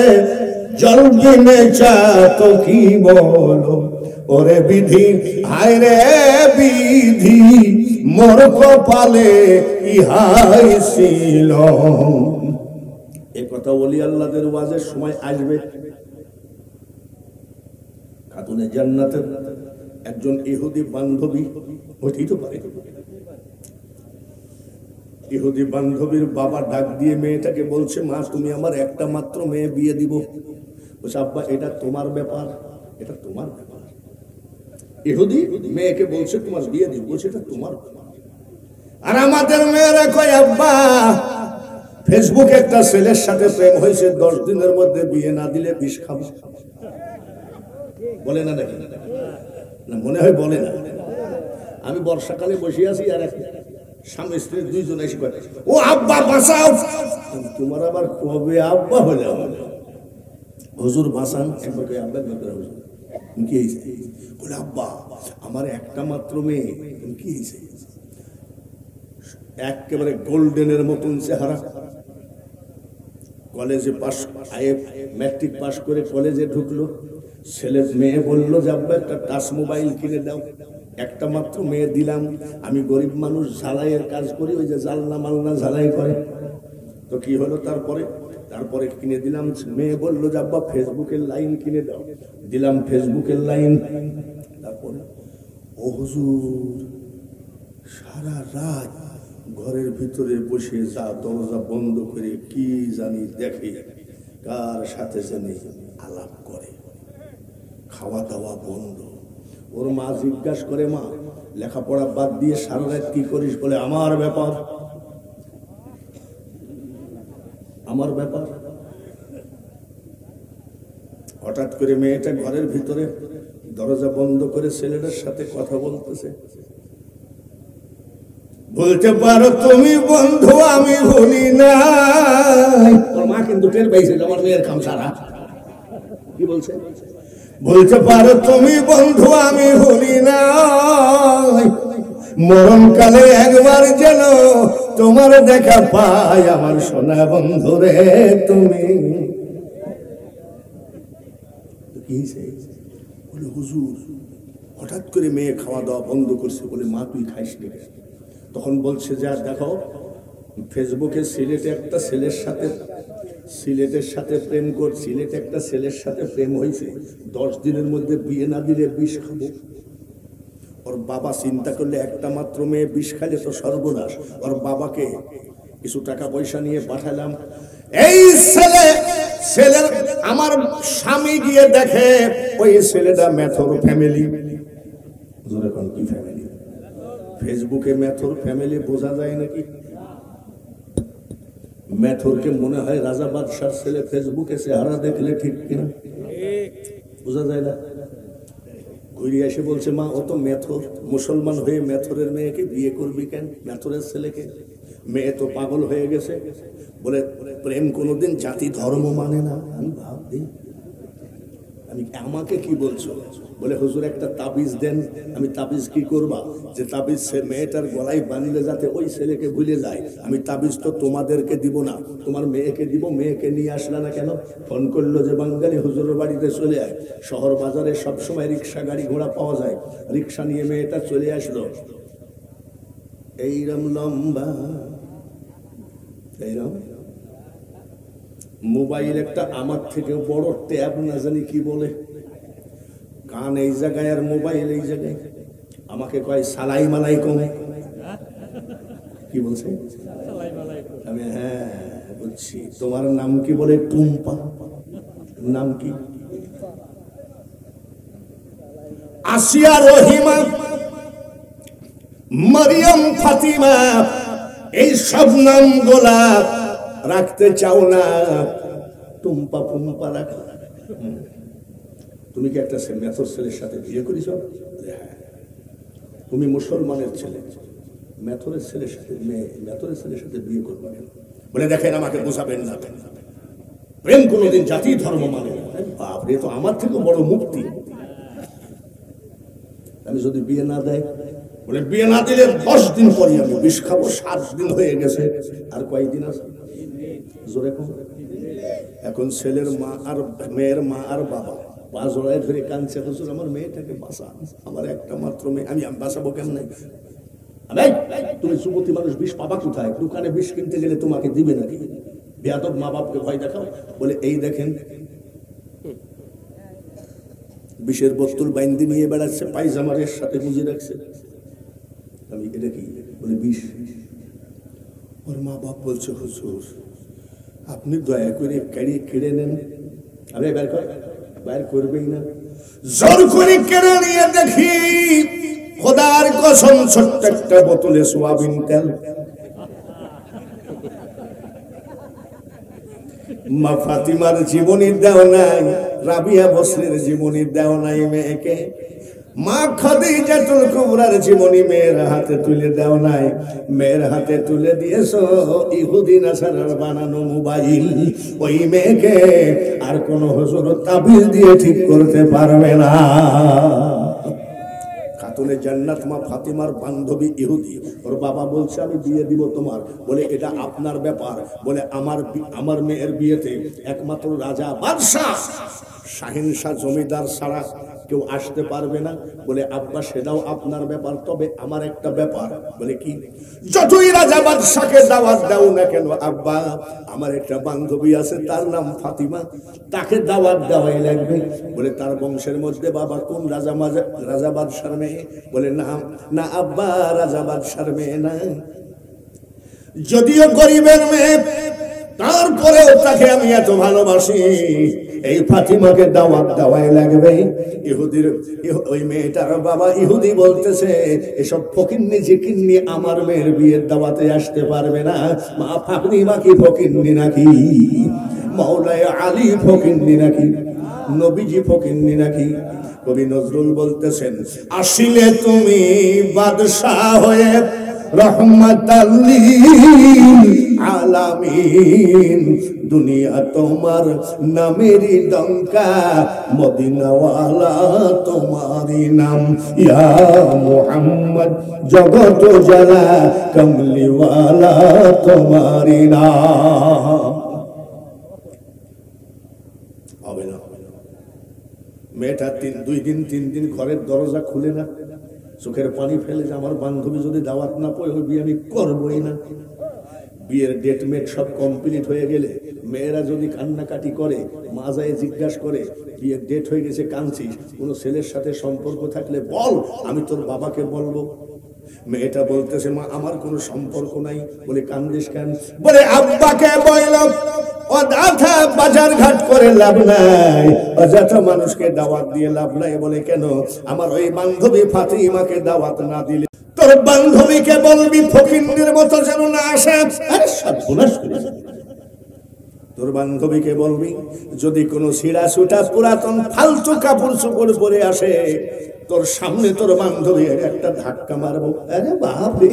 জল বিনে চাত কি বলো, ওরে বিধি হায় রে বিধি, মোর কপালে ইহাই ছিল। এ কথা বলি আল্লাহদের ওয়াজের সময় আসবে। খাতুনে জান্নাতের একজন ইহুদি বান্ধবী, হতেই পারে, ইহুদি বান্ধবীর বাবা ডাক দিয়ে মেয়েটাকে বলছে, মা তুমি আমার একটা মাত্র মেয়ে বিয়ে দিব। বলছে আব্বা এটা তোমার ব্যাপার, এটা তোমার ব্যাপার। ইহুদি মেয়েকে বলছে তোমার বিয়ে দিব, বলছে এটা তোমার ব্যাপার। আর আমাদের মেয়েরা কয় আব্বা ফেসবুকে একটা ছেলের সাথে প্রেম হয়েছে, 10 দিনের মধ্যে বিয়ে না দিলে বিষ খাবো। বলে না নাকি? না মনে হয় বলে না। আমি বর্ষাকালে বসে আছি, আর স্বামী স্ত্রী দুইজন এসে করে, ও আব্বা বাঁচাও। তোমার আবার কবে আব্বা হলে হুজুর বাঁচান? একবার আব্বা হুজুর কি হয়েছে? বলে আব্বা আমার একটা মাত্র মেয়ে। কি হয়েছে? একেবারে গোল্ডেনের মতন চেহারা, কলেজে পাস, ম্যাট্রিক পাস করে কলেজে ঢুকলো। ছেলে মেয়ে বললো যে আব্বা একটা টাচ মোবাইল কিনে দাও। একটা মাত্র মেয়ে দিলাম, আমি গরিব মানুষ, ঝালাইয়ের কাজ করি, ওই যে জালনা মালনা ঝালাই করে। তো কি হলো তারপরে কিনে দিলাম। মেয়ে বললো যে আব্বা ফেসবুকের লাইন কিনে দাও, দিলাম ফেসবুকের লাইন। তারপরে ও হুজুর সারা রাত ঘরের ভিতরে বসে যা দরজা বন্ধ করে কি জানি দেখে, কার সাথে জানি আলাপ করে, খাওয়া দাওয়া বন্ধ। ওর মা জিজ্ঞাসা করে, মা লেখাপড়া বাদ দিয়ে সারা রাত কি করিস? বলে আমার ব্যাপার, আমার ব্যাপার। হঠাৎ করে মেয়েটা ঘরের ভিতরে দরজা বন্ধ করে ছেলেটার সাথে কথা বলতেছে। বলতে পারো তুমি বন্ধু আমি ভুলি না। তোর মা কিন্তু টের পাইছিল আমার মেয়ের কাম সারা। কি বলছে? বলতে পারো তুমি বন্ধু আমি ভুলি না, মরণকালে একবার যেন তোমার দেখা পাই আমার সোনা বন্ধু রে তুমি। বলে হুজুর হঠাৎ করে মেয়ে খাওয়া দাওয়া বন্ধ করছে। বলে মা তুই খাইস নি? তখন বলছে যা দেখো ফেসবুকে সিলেটে একটা ছেলের সাথে সিলেটে একটা ছেলের সাথে প্রেম হয়েছে, 10 দিনের মধ্যে বিয়ে না দিলে বিষ খাবো। ওর বাবা চিন্তা করলে একটা মাত্র মেয়ে বিষ খাইলে তো সর্বনাশ। ওর বাবাকে কিছু টাকা পয়সা নিয়ে পাঠালাম। এই ছেলের আমার স্বামী গিয়ে দেখে ওই ছেলেটা মেথর ফ্যামিলি। কি ফ্যামিলি? ফেসবুকে মেথর ফ্যামিলি বোঝা যায় নাকি? মেথরকে মনে হয় রাজা বাদশার ছেলে, ফেসবুকে চেহারা দেখলে ঠিক কিনা বোঝা যায় না। ঘুরিয়ে এসে বলছে মা ও তো মেথর, মুসলমান হয়ে মেথরের মেয়েকে বিয়ে করবি কেন? মেথরের ছেলেকে মেয়ে তো পাগল হয়ে গেছে, বলে প্রেম কোনোদিন জাতি ধর্ম মানে না। আমি ভাবি আমি আমাকে কি বলছো? বলে হুজুর একটা তাবিজ দেন। আমি তাবিজ কি করবা? যে তাবিজ সে মেয়েটার গলায় বাঁধলে যাতে ওই ছেলেকে ভুলে যায়। আমি তাবিজ তো তোমাদেরকে দিব না, তোমার মেয়েকে দিব। মেয়েকে নিয়ে আসলে না কেন? ফোন করলো যে বাঙালি হুজুরের বাড়িতে চলে আয়। শহর বাজারে সবসময় রিক্সা গাড়ি ঘোড়া পাওয়া যায়। রিক্সা নিয়ে মেয়েটা চলে আসলো। এইরম লম্বা, এইরম মোবাইল একটা আমার থেকে বড় ট্যাব, না জানি কি বলে, কান এই জায়গায় আর মোবাইল এই জায়গায়। আমাকে কয় সালাই মালাই কমে। কি বলছে? আমি হ্যাঁ বলছি। তোমার নাম কি? বলে টুম্পা। নাম কি? আসিয়া, রহিমা, মারিয়াম, ফাতিমা, এই সব নাম গোলা রাখতে চাও না, টুম্পা ফুম্পা রাখো। তুমি কি একটা মেথর ছেলের সাথে বিয়ে করেছ? হ্যাঁ। তুমি মুসলমানের ছেলে, মেথরের ছেলের সাথে মেথরের ছেলের সাথে বিয়ে করবে কেন? বলে দেখেন আমাকে বোঝাবেন না, প্রেম কোনোদিন জাতি ধর্ম মানে না। বাপরে, তো আমার থেকে বড় মুক্তি। আমি যদি বিয়ে না দেয়, বলে বিয়ে না দিলে 10 দিন পরে আমি বিষ খাবো। 7 দিন হয়ে গেছে, আর কয়েকদিন আছে। জোরে কম। এখন ছেলের মা আর মেয়ের মা আর বাবা পা জোড়ায় ধরে কাঁদছে, হুজুর আমার মেয়েটাকে বাঁচা, আমার একটা মাত্র মেয়ে, আমি বাঁচাবো কেমনে? তুমি যুবতী মানুষ, বিষ পাবা কোথায়? দোকানে বিষ কিনতে গেলে তোমাকে দিবে নাকি? বেয়াদব মা বাপকে ভয় দেখাও। বলে এই দেখেন বিষের বোতল বাইন্দি নিয়ে বেড়াচ্ছে, পায়জামারের সাথে গুঁজে রাখছে। আমি এটা কি? বলে বিষ। ওর মা বাপ বলছে হুজুর আপনি দয়া করে কেড়ে নেন। আমি বাইর করবেই না, জোর করে কেড়ে নিয়ে দেখি খোদার কসম ছোট্ট একটা বোতলে সোয়াবিন তেল। মা ফাতিমার জীবনী দেও নাই, রাবিয়া বসরির জীবনী দেও নাই মেয়েকে। মা খাদিজাতুল কুবরার জীবনী মেয়ের হাতে তুলে দেও নাই, মেয়ের হাতে তুলে দিয়েছো ইহুদি নাসারার বানানো মোবাইল। ওই মেয়েকে আর কোন হুজুর তাবিজ দিয়ে ঠিক করতে পারবে না। খাতুনে জান্নাত মা ফাতিমার বান্ধবী ইহুদি, ওর বাবা বলছে আমি বিয়ে দিব তোমার। বলে এটা আপনার ব্যাপার। বলে আমার মেয়ের বিয়েতে একমাত্র রাজা বাদশাহ শাহিনশাহ জমিদার ছাড়া কেউ আসতে পারবে না। বলে আব্বা সেটাও আপনার ব্যাপার, তবে আমার একটা ব্যাপার। বলে কি? যতই রাজা বাদশাকে দাওয়াত দাও না কেন আব্বা, আমার একটা বান্ধবী আছে তার নাম ফাতিমা, তাকে দাওয়াত দেওয়াই লাগবে। বলে তার বংশের মধ্যে বাবা কোন রাজা বাদশার মেয়ে? বলে না আব্বা, রাজা বাদশার মেয়ে না, যদিও গরিবের মেয়ে, তারপরেও তাকে আমি এত ভালোবাসি। এই ফাতিমাকে দাওয়াত দেওয়াই লাগবে। ইহুদির ওই মেয়েটার বাবা ইহুদি বলতেছে এসব ফকিন্নি জিকিন্নি আমার মেয়ের বিয়ের দাওয়াতে আসতে পারবে না। মা ফাতিমা কি ফকিন্নি নাকি? মাওলায় আলী ফকিন্নি নাকি? নবীজি ফকিন্নি নাকি? কবি নজরুল বলতেছেন আসিলে তুমি বাদশাহ হয়ে রহমাতাল লিল আলামিন, দুনিয়া তোমার নামেরই ডঙ্কা, মদিনাওয়ালা তোমারই নাম। ইয়া মুহাম্মদ জগত জ্বালা, কমলিওয়ালা তোমারই নাম। হবে না, মেয়েটা 2 দিন 3 দিন ঘরের দরজা খুলে না, চোখের পানি ফেলে যে আমার বান্ধবী যদি দাওয়াত না পায় ওই বিয়ে আমি করবোই না। বিয়ের ডেট মেট সব কমপ্লিট হয়ে গেলে মেয়েরা যদি কান্নাকাটি করে, মা যায় জিজ্ঞাসা করে বিয়ের ডেট হয়ে গেছে কাঁদছিস, কোনো ছেলের সাথে সম্পর্ক থাকলে বল, আমি তোর বাবাকে বলবো। মেয়েটা বলতেছে মা আমার কোনো সম্পর্ক নাই। বলে কান্দিস কেন? বলে আব্বাকে বলল অযথা বাজার ঘাট করে লাভ নাই, অযথা মানুষকে দাওয়াত দিয়ে লাভ নাই। বলে কেন? আমার ওই বান্ধবী ফাতিমাকে দাওয়াত না দিলে তোর বান্ধবীকে বলবি ফকিন্নির মতো যেন না আসে। আরে সর্বনাশ করেছে। তোর বান্ধবীকে বলবি যদি কোনো ছিঁড়া ছুটা পুরাতন ফালতু কাপড় চোপড় পরে আসে তোর সামনে তোর বান্ধবী একটা ধাক্কা মারবো। আরে বাপরে,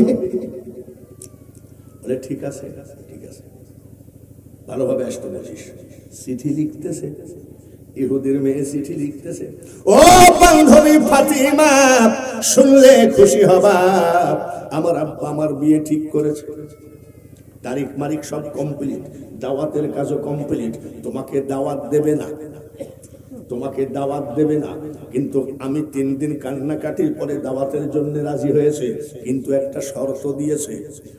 বলে ঠিক আছে, ঠিক আছে, ভালোভাবে আসতে বলছিস। চিঠি লিখতেছে, ইহুদির মেয়ে চিঠি লিখতেছে। ও বান্ধবী ফাতিমা, শুনলে খুশি হবা, আমার আব্বা আমার বিয়ে ঠিক করেছে, তারিখ মারিক সব কমপ্লিট, দাওয়াতের কাজও কমপ্লিট। তোমাকে দাওয়াত দেবে না, তোমাকে দাওয়াত দেবে না, কিন্তু আমি 3 দিন কান্নাকাটির পরে দাওয়াতের জন্য রাজি হয়েছে, কিন্তু একটা শর্ত দিয়েছে,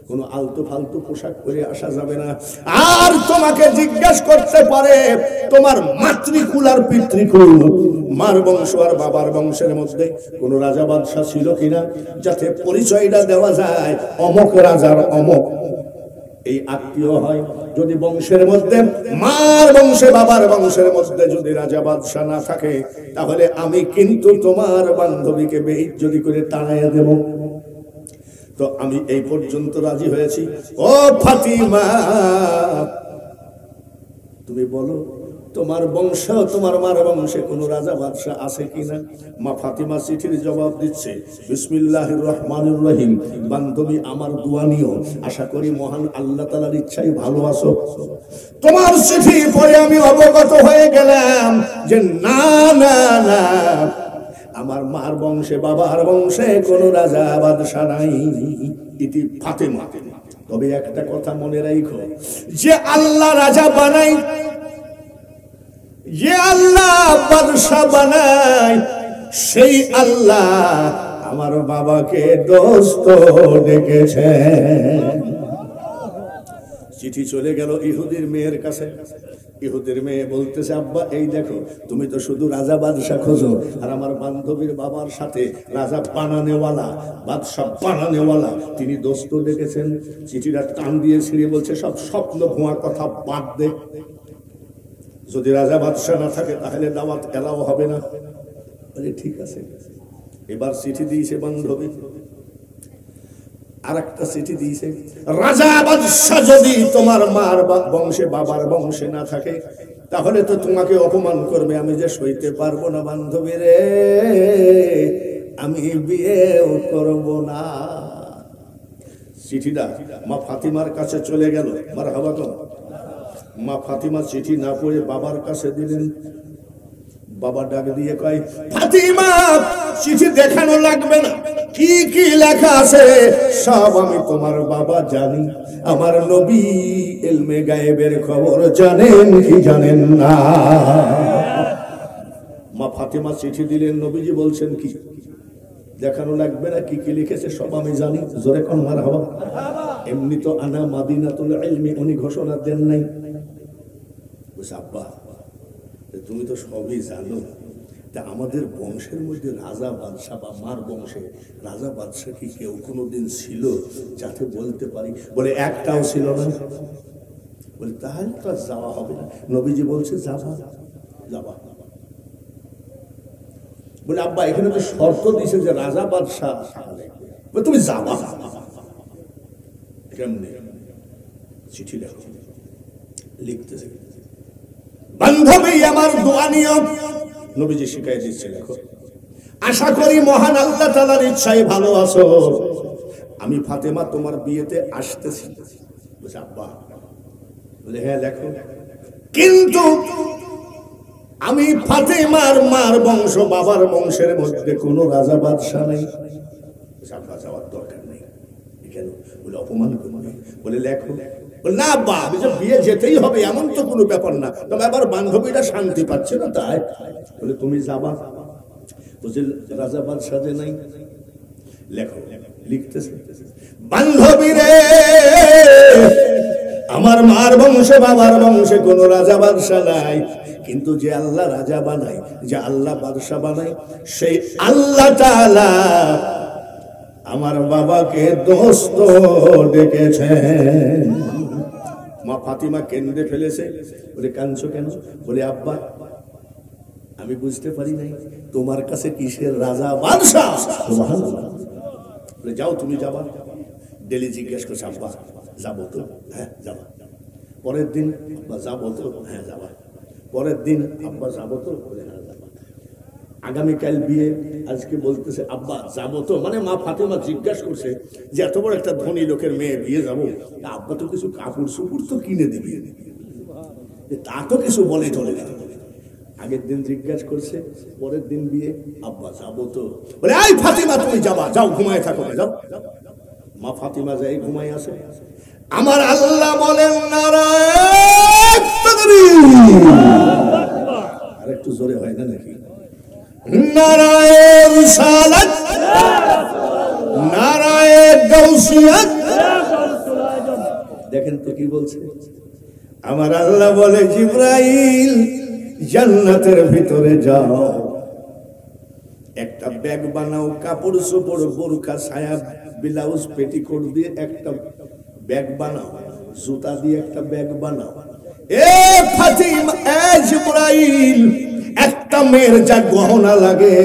কোনো আলতু ফালতু পোশাক পরে আসা যাবে না। আর তোমাকে জিজ্ঞাসা করতে পারে তোমার মাতৃকুল আর পিতৃকুল, মার বংশ আর বাবার বংশের মধ্যে কোন রাজা বাদশাহ ছিল কিনা, যাতে পরিচয়টা দেওয়া যায় অমক রাজার অমক এই আত্মীয় হয়। যদি বংশের মধ্যে মার বংশে বাবার বংশের মধ্যে যদি রাজা বাদশাহ না থাকে, তাহলে আমি কিন্তু তোমার বান্ধবীকে বেইজ্জতি করে তাড়াইয়া দেব। তো আমি এই পর্যন্ত রাজি হয়েছি। ও ফাতিমা, তুমি বলো তোমার বংশ, তোমার মার বংশে কোন রাজা বাদশাহ আছে কিনা? মা ফাতিমা চিঠির জবাব দিচ্ছে, বিসমিল্লাহির রহমানির রহিম, বান্ধবী আমার দোয়া নিও, আশা করি মহান আল্লাহ তাআলার ইচ্ছায় ভালো আছো। তোমার চিঠি পড়ে আমি অবগত হয়ে গেলাম যে না না না, আমার মার বংশে বাবার বংশে কোন রাজা বাদশাহ নাই। ইতি ফাতিমা। তবে একটা কথা মনে রাখো, যে আল্লাহ রাজা বানাই, যে আল্লাহ বাদশাহ বানায়, সেই আল্লাহ আমার বাবাকে দোস্ত ডেকেছে। চিঠি চলে গেল ইহুদির মেয়ের কাছে। ইহুদির মেয়ে বলতেছে, আব্বা এই দেখো, তুমি তো শুধু রাজা বাদশাহ খোঁজো, আর আমার বান্ধবীর বাবার সাথে রাজা বানানেওয়ালা, বাদশাহ বানানেওয়ালা তিনি দোস্ত ডেকেছেন। চিঠিটা টান দিয়ে ছিঁড়ে বলছে, সব স্বপ্ন ভুয়া কথা বাদ দে, যদি রাজা বাদশাহ না থাকে তাহলে দাওয়াত এলাও হবে না। বলে ঠিক আছে। এবার চিঠি দিয়েছে বান্ধবী, আর একটা চিঠি দিয়েছে, রাজা বাদশাহ যদি তোমার মার বংশে বাবার বংশে না থাকে, তাহলে তো তোমাকে অপমান করবে, আমি যে সইতে পারবো না বান্ধবী রে, আমি বিয়েও করব না। চিঠিটা মা ফাতিমার কাছে চলে গেল। মারহাবা। মা ফাতিমা চিঠি না পড়ে বাবার কাছে দিলেন। বাবা ডাক দিয়ে কয়, ফাতিমা, চিঠি দেখানো লাগবে না, কি কি লেখা আছে সব আমি তোমার বাবা জানি। আমার নবী ইলমে গায়েবের খবর জানেন কি জানেন না? মা ফাতিমা চিঠি দিলেন, নবীজি বলছেন কি দেখানো লাগবে না, কি কি লিখেছে সব আমি জানি। জোরে কোন মারহাবা। এমনি তো আনা মাদিনাতুল ইলমি উনি ঘোষণা দেন নাই। আব্বা, তুমি তো সবই জানো, তা আমাদের বংশের মধ্যে রাজা বাদশাহ বা মার বংশে রাজা বাদশাহ কি কেউ কোনোদিন ছিল যাতে বলতে পারি? বলে একটাও ছিল না। বলে তাহলে তো যাওয়া হবে না। নবীজি বলছে যাবা, যাবা। বলে আব্বা, এখানে তো শর্ত দিয়েছে যে রাজা বাদশাহ, তুমি যাবা। কেমনে? চিঠি লেখো। লিখতেছে, বান্ধবী আমার দোয়া নিয়ম, নবীজি শিখাই দিচ্ছে, লেখো, আশা করি মহান আল্লাহ তাআলার ইচ্ছায় ভালো আছো, আমি ফাতেমা তোমার বিয়েতে আসতেছি। বলছে আব্বা, বলে হ্যাঁ লেখো, কিন্তু আমি ফাতেমার মার বংশ বাবার বংশের মধ্যে কোনো রাজা বাদশাহ নেই। আব্বা যাওয়ার দরকার নেই। কেন? বলে অপমান করবে। বলে লেখো। না আব্বা, আমি যে বিয়ে যেতেই হবে এমন তো কোনো ব্যাপার না, তবে আবার বান্ধবীরা শান্তি পাচ্ছে না তাই। বলে তুমি যাবা। বুঝে রাজা বাদশাহ যে নাই। লেখো। লিখতেছে, বান্ধবী রে, আমার মার বংশে বাবার বংশে কোনো রাজা বাদশাহ নাই, কিন্তু যে আল্লাহ রাজা বানায়, যে আল্লাহ বাদশাহ বানায়, সেই আল্লাহ তাআলা আমার বাবাকে দোস্ত ডেকেছেন। মা ফাতিমা কেঁদে ফেলেছে। বলে কাঁদছো কেন? বলে আব্বা, আমি বুঝতে পারি নাই তোমার কাছে কিসের রাজা বাদশাহ। সুবহানাল্লাহ। বলে যাও, তুমি যাবা। ডেলি জিজ্ঞেস করছে, আব্বা যাবো তো? হ্যাঁ যাবা। পরের দিন, আব্বা যাবো তো? হ্যাঁ যাবা। পরের দিন, আব্বা যাবো তো? বলে হ্যাঁ যাবা। আগামীকাল বিয়ে, আজকে বলতেছে আব্বা যাবো তো, মানে মা ফাতেমা জিজ্ঞাসা করছে যে এত বড় একটা ধনী লোকের মেয়ে বিয়ে যাবো, আব্বা তো কিছু কাপড় সুপুর তো কিনে দিবি, তা তো কিছু বলে চলে না। আগের দিন জিজ্ঞাসা করছে, পরের দিন বিয়ে, আব্বা যাবো তো, বলে এই ফাতেমা তুমি যাবা, যাও ঘুমায় থাকো, যাও। মা ফাতেমা যাই ঘুমায় আসে। আমার আল্লাহ বলেন নারায়ণ তাকবীর, আর একটু জোরে হয় না নাকি? নারায়ণ সালাত, নারায়ণ গাউসিয়াত। দেখেন তো কি বলছে। আমার আল্লাহ বলে জিবরাইল জান্নাতের ভিতরে যাও, একটা ব্যাগ বানাও, কাপড় চোপড় বোরকা ছায়া ব্লাউজ পেটিকোট দিয়ে একটা ব্যাগ বানাও, জুতা দিয়ে একটা ব্যাগ বানাও। এ ফাতিমা, এ জিবরাইল, একটা মেয়ের যা গহনা লাগে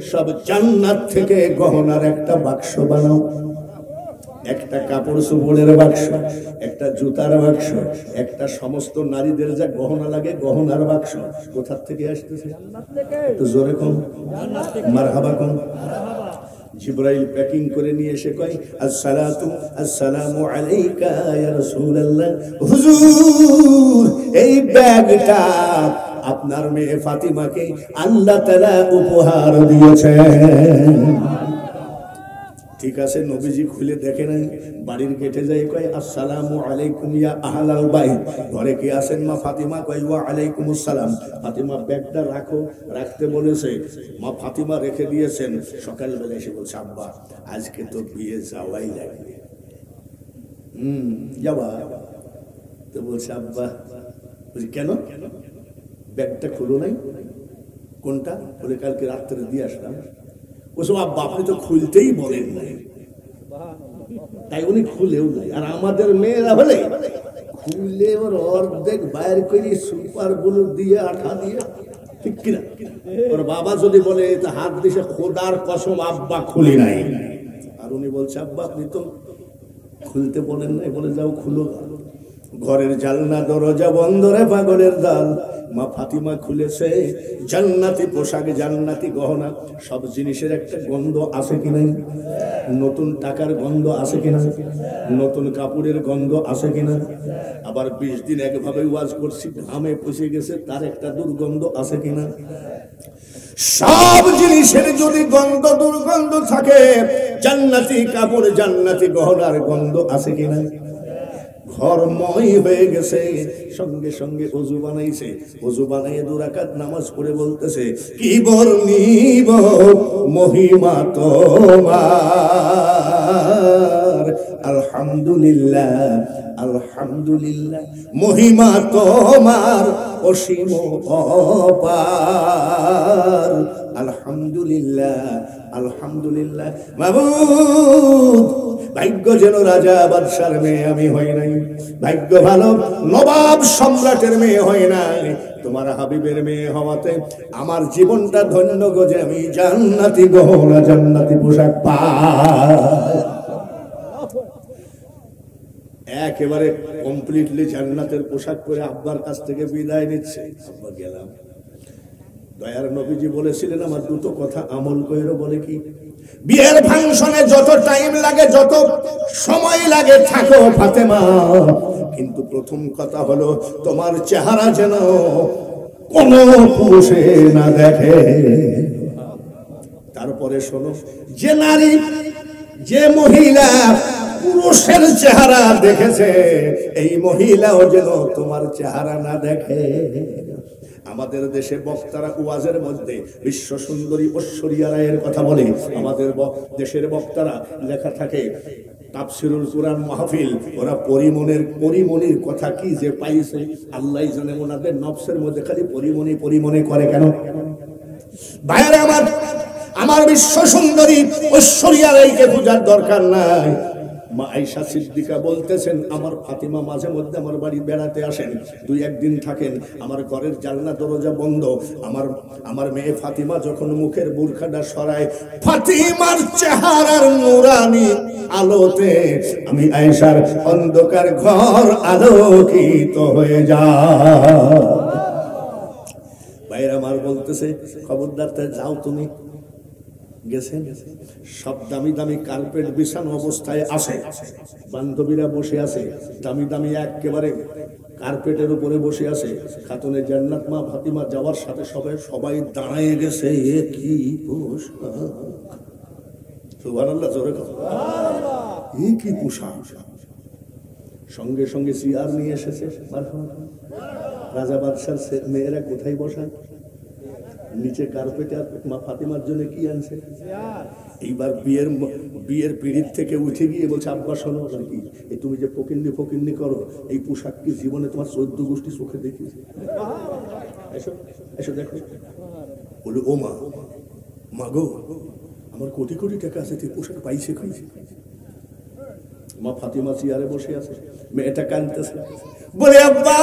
সব জান্নাত থেকে গহনার একটা বাক্স বানাও, একটা কাপড় চোপড়ের বাক্স, একটা জুতার বাক্স, একটা সমস্ত নারীদের যা গহনা লাগে গহনার বাক্স। কোথা থেকে আসতেছে? একটু জোরে কোন, মারহাবা কোন। জিবরাইল প্যাকিং করে নিয়ে এসে কয় আসসালাতু আসসালামু আলাইকা ইয়া রাসূলুল্লাহ, হুজুর এই ব্যাগটা আপনার মেয়ে ফাতিমাকে আল্লাহ তাআলা উপহার দিয়েছেন। ঠিক আছে, নবীজি খুলে দেখে নাই, বাড়ির গেটে যাই কয় আসসালামু আলাইকুম ইয়া আহলাল বাইত, ঘরে কে আছেন? মা ফাতিমা কয় ওয়া আলাইকুমুস সালাম। ফাতিমা ব্যাগটা রাখো, রাখতে বলেছে, মা ফাতিমা রেখে দিয়েছেন। সকালবেলা এসে বলছে আব্বা আজকে তো বিয়ে যাওয়াই লাগবে। যাওয়া তো বলছে আব্বা, বলছি কেন ব্যাগটা খুলো নাই? কোনটা? বলে কালকে রাত্রে দিয়ে আসলাম। ওসব আব্বা আপনি তো খুলতেই বলেন নাই, তাই উনি খুলেও নাই। আর আমাদের মেয়েরা হলে খুলে ওর অর্ধেক বাইর করে সুপার গুলো দিয়ে আঠা দিয়ে, ঠিক কিনা? ওর বাবা যদি বলে হাত দিছে খোদার কসম আব্বা খুলি নাই, আর উনি বলছে আব্বা আপনি তো খুলতে বলেন নাই, বলে যাও খুলো। ঘরের জানলা দরজা বন্ধ রে পাগলের দাল। মা ফাতিমা খুলেছে, জান্নাতি পোশাক, জান্নাতি গহনা, সব জিনিসের একটা গন্ধ আছে কিনা? নতুন টাকার গন্ধ আছে কিনা? নতুন কাপড়ের গন্ধ আছে কিনা? আবার 20 দিন একভাবে ওয়াজ করছি, ঘামে পুষে গেছে, তার একটা দুর্গন্ধ আছে কিনা? সব জিনিসের যদি গন্ধ দুর্গন্ধ থাকে, জান্নাতি কাপড় জান্নাতি গহনার গন্ধ আছে কিনা? ঘরময় হয়ে গেছে, সঙ্গে সঙ্গে ওযু বানাইছে, ওযু বানাইয়ে 2 রাকাত নামাজ পড়ে বলতেছে কি বর্ণিব মহিমা তোমার, আলহামদুলিল্লাহ আলহামদুলিল্লাহ, মহিমা তোমার অসীম অপার, আলহামদুলিল্লাহ আলহামদুলিল্লাহ। মাবুদ ভাগ্য যেন রাজা বাদশার মেয়ে আমি হই নাই, ভাগ্য ভালো নবাব সম্রাটের মেয়ে হয় নাই, তোমার হাবিবের মেয়ে হওয়াতে আমার জীবনটা ধন্য গো, যে আমি জান্নাতি গহনা জান্নাতি পোশাক পাই। একেবারে কমপ্লিটলি জান্নাতের পোশাক পরে আব্বার কাছ থেকে বিদায় নিচ্ছে। আব্বা গেলাম। দয়ার নবীজি বলেছিলেন আমার 2টো কথা আমল কইরো, বলে কি? বিয়ের ফাংশনে যত টাইম লাগে, যত সময় লাগে থাকো ফাতেমা, কিন্তু প্রথম কথা হলো তোমার চেহারা যেন কোন পুরুষে না দেখে। তারপরে শোনো, যে নারী যে মহিলা পুরুষের চেহারা দেখেছে, এই মহিলাও যেন তোমার চেহারা না দেখে। আমাদের দেশে বক্তারা ওয়াজের মধ্যে বিশ্ব সুন্দরী ঐশ্বরিয়া রায়ের কথা বলে, আমাদের দেশের বক্তারা লেখা থাকে তাফসিরুল কুরআন মাহফিল, ওরা পরিমনির কথা কি যে পাইছে আল্লাহই জানে, ওনাদের নফসের মধ্যে খালি পরিমনি করে কেন? ভাইরা আমার বিশ্ব সুন্দরী ঐশ্বরিয়া রায়কে পূজার দরকার নাই। মা আয়েশা সিদ্দিকা বলতেছেন আমার ফাতিমা মাঝে মধ্যে আমার বাড়ি বেড়াতে আসেন, 2-1 দিন থাকেন, আমার ঘরের জানলা দরজা বন্ধ, আমার মেয়ে ফাতিমা যখন মুখের বুরখাটা সরায়, ফাতিমার চেহারার নূরানি আলোতে আমি আয়েশার অন্ধকার ঘর আলোকিত হয়ে যায়। ভাইরা আমার বলতেছে খবরদার তাই যাও তুমি গেছেন সব দামি দামি কার্পেট বিছানো অবস্থায় আসে বান্ধবীরা বসে আছে দামি দামি একেবারে কার্পেটের উপরে বসে আছে খাতুনে জান্নাত মা ফাতিমা যাওয়ার সাথে সবাই দাঁড়িয়ে গেছে এ কি পোশাক সুবহানাল্লাহ জোরে কথা এ কি পোশাক সঙ্গে সঙ্গে চেয়ার নিয়ে এসেছে রাজা বাদশার মেয়েরা কোথায় বসায় নিচে কার্পেটে মা ফাতিমার জন্য কি আনছে এইবার বিয়ের পিড়ির থেকে উঠে গিয়ে বলছে আব্বা শোনো কি এই তুমি যে ফকিন্নি করো এই পোশাক কি জীবনে তোমার 14 গোষ্ঠী চোখে দেখিয়েছে এসো এসো দেখো বলে ও মা গো আমার কোটি কোটি টাকা আছে তুই পোশাক পাইছে খাইছে মা ফাতিমা চেয়ারে বসে আছে মেয়েটা কাঁদতেছে বলে আব্বা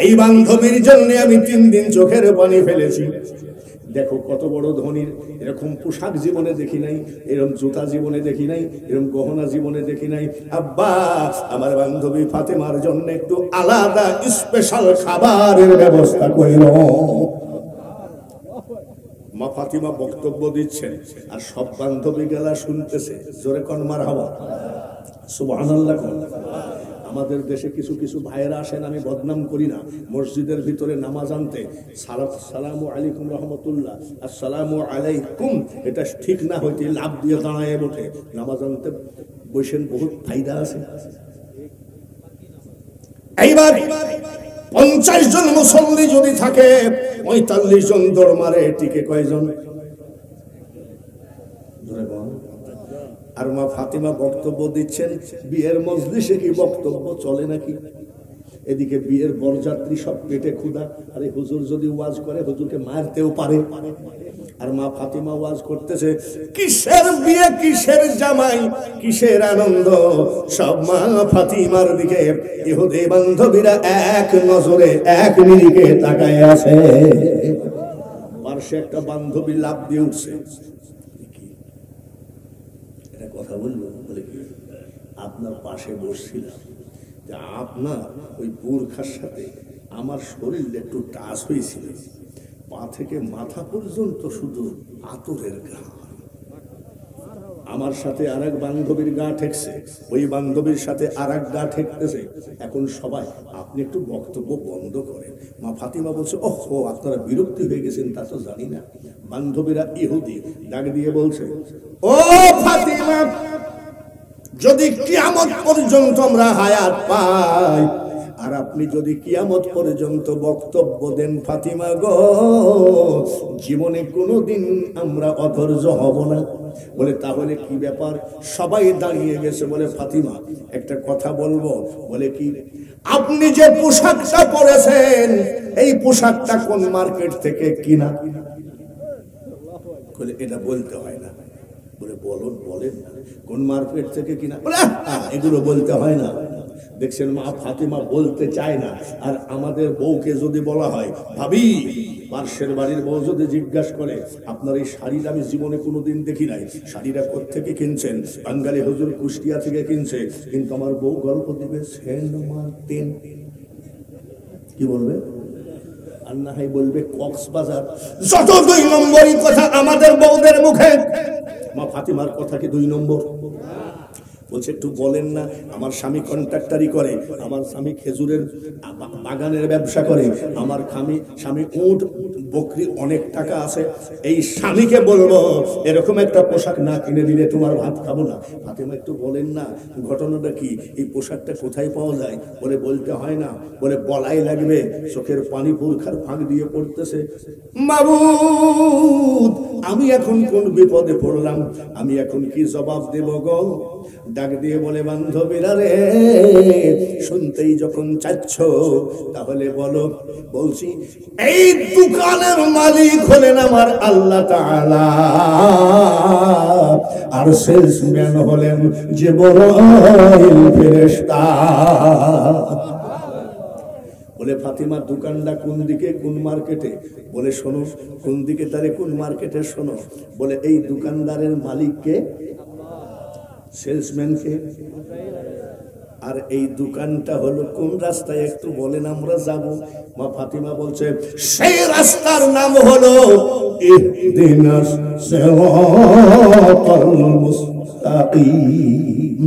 এই বান্ধবীর জন্য আমি 3 দিন চোখের পানি ফেলেছি দেখো কত বড় ধনীর এরকম পোশাক জীবনে দেখি নাই এরকম জুতা জীবনে দেখি নাই এরকম গহনা জীবনে দেখি নাই আব্বা আমার বান্ধবী ফাতেমার জন্য একটু আলাদা স্পেশাল খাবারের ব্যবস্থা করিল মা ফাতিমা বক্তব্য দিচ্ছেন আর সব বান্ধবী গেলা শুনতেছে জোরে কোন মারহাবা সুবহানাল্লাহ আমাদের দেশে কিছু কিছু ভাইয়েরা আসেন আমি বদনাম করি না মসজিদের ভিতরে নামাজ আনতে সালামু আলাইকুম রহমতুল্লাহ আসসালামু আলাইকুম এটা ঠিক না হইতে লাভ দিয়ে দাঁড়ায় ওঠে নামাজ আনতে বসেন বহুত ফায়দা আছে এইবার 50 জন মুসল্লি যদি থাকে 45 জন দৌড় মারে টিকে কয়জন আর মা ফাতিমা বক্তব্য দিচ্ছেন বিয়ের মজলিসে কি বক্তব্য চলে নাকি এদিকে বিয়ের বরযাত্রী সব পেটে ক্ষুধা আরে হুজুর যদি ওয়াজ করে হুজুরকে মারতেও পারে আর মা ফাতিমা ওয়াজ করতেছে কিসের বিয়ে কিসের জামাই কিসের আনন্দ সব মা ফাতিমার দিকে ইহুদি বান্ধবীরা এক নজরে এক নিরিখে তাকায় আছে পাশে একটা বান্ধবী লাফ দিয়ে উঠছে কথা বললো বলে কি আপনার পাশে বসছিলাম যে আপনার ওই বোরখার সাথে আমার শরীর একটু টাচ হয়েছিল পা থেকে মাথা পর্যন্ত শুধু আতরের গা আমার সাথে আরেক বান্ধবীর গা ঠেকছে ওই বান্ধবীর সাথে আরেক গা ঠেকতেছে এখন সবাই আপনি একটু বক্তব্য বন্ধ করেন মা ফাতিমা বলছে ওহো আপনারা বিরক্তি হয়ে গেছেন তা তো জানি না বান্ধবীরা ইহুদি ডাক দিয়ে বলছে ও ফাতিমা যদি কিয়ামত পর্যন্ত আমরা হায়াত পাই আর আপনি যদি কিয়ামত পর্যন্ত বক্তব্য দেন ফাতিমা গো জীবনে কোনোদিন আমরা অধৈর্য হব না বলে তাহলে কি ব্যাপার সবাই দাঁড়িয়ে গেছে বলে ফাতিমা একটা কথা বলবো বলে কি আপনি যে পোশাকটা পরেছেন এই পোশাকটা কোন মার্কেট থেকে কিনা বলে এটা বলতে হয় না বলে বলেন না কোন মার্কেট থেকে কিনা বলে এগুলো বলতে হয় না দেখছেন মা ফাতিমা বলতে চায় না আর আমাদের বউকে যদি বলা হয় ভাবি পার্শ্বের বাড়ির বউ যদি জিজ্ঞাসা করে আপনার এই শাড়িটা আমি জীবনে কোনোদিন দেখি নাই শাড়িটা কোত্থেকে কিনছেন বাঙালি হুজুর কুষ্টিয়া থেকে কিনছে কিন্তু আমার বউ গল্প দিবে সেন্ট মার্টিন কি বলবে আর না হয় বলবে কক্সবাজার যত 2 নম্বরই কথা আমাদের বউদের মুখে মা ফাতিমার কথা কি 2 নম্বর বলছে একটু বলেন না আমার স্বামী কন্ট্রাক্টরি করে আমার স্বামী খেজুরের বাগানের ব্যবসা করে আমার স্বামী উট বকরি অনেক টাকা আছে এই স্বামীকে বলবো এরকম একটা পোশাক না কিনে দিলে তোমার ভাত খাবো না ফাতিমা একটু বলেন না ঘটনাটা কি এই পোশাকটা কোথায় পাওয়া যায় বলে বলতে হয় না বলে বলাই লাগবে চোখের পানি পুরখার ফাঁক দিয়ে পড়তেছে মাবুদ আমি এখন কোন বিপদে পড়লাম আমি এখন কি জবাব দেব গো ডাক দিয়ে বলে বান্ধবীরা রে শুনতেই যখন চাচ্ছ তাহলে বলো বলছি এই দোকানের মালিক হলেন আমার আল্লাহ তাআলা আর সেলসম্যান হলেন জিবরাইল ফেরেশতা বলে ফাতিমা দোকানটা কোন দিকে কোন মার্কেটে বলে শোনো কোন দিকে তারে কোন মার্কেটে শোনো বলে এই দোকানদারের মালিককে সেলসম্যানকে আর এই দোকানটা হলো কোন রাস্তায় একটু বলেন, আমরা যাব। মা ফাতিমা বলছে সেই রাস্তার নাম হলো ইহদিনাস সিরাতাল মুস্তাকিম।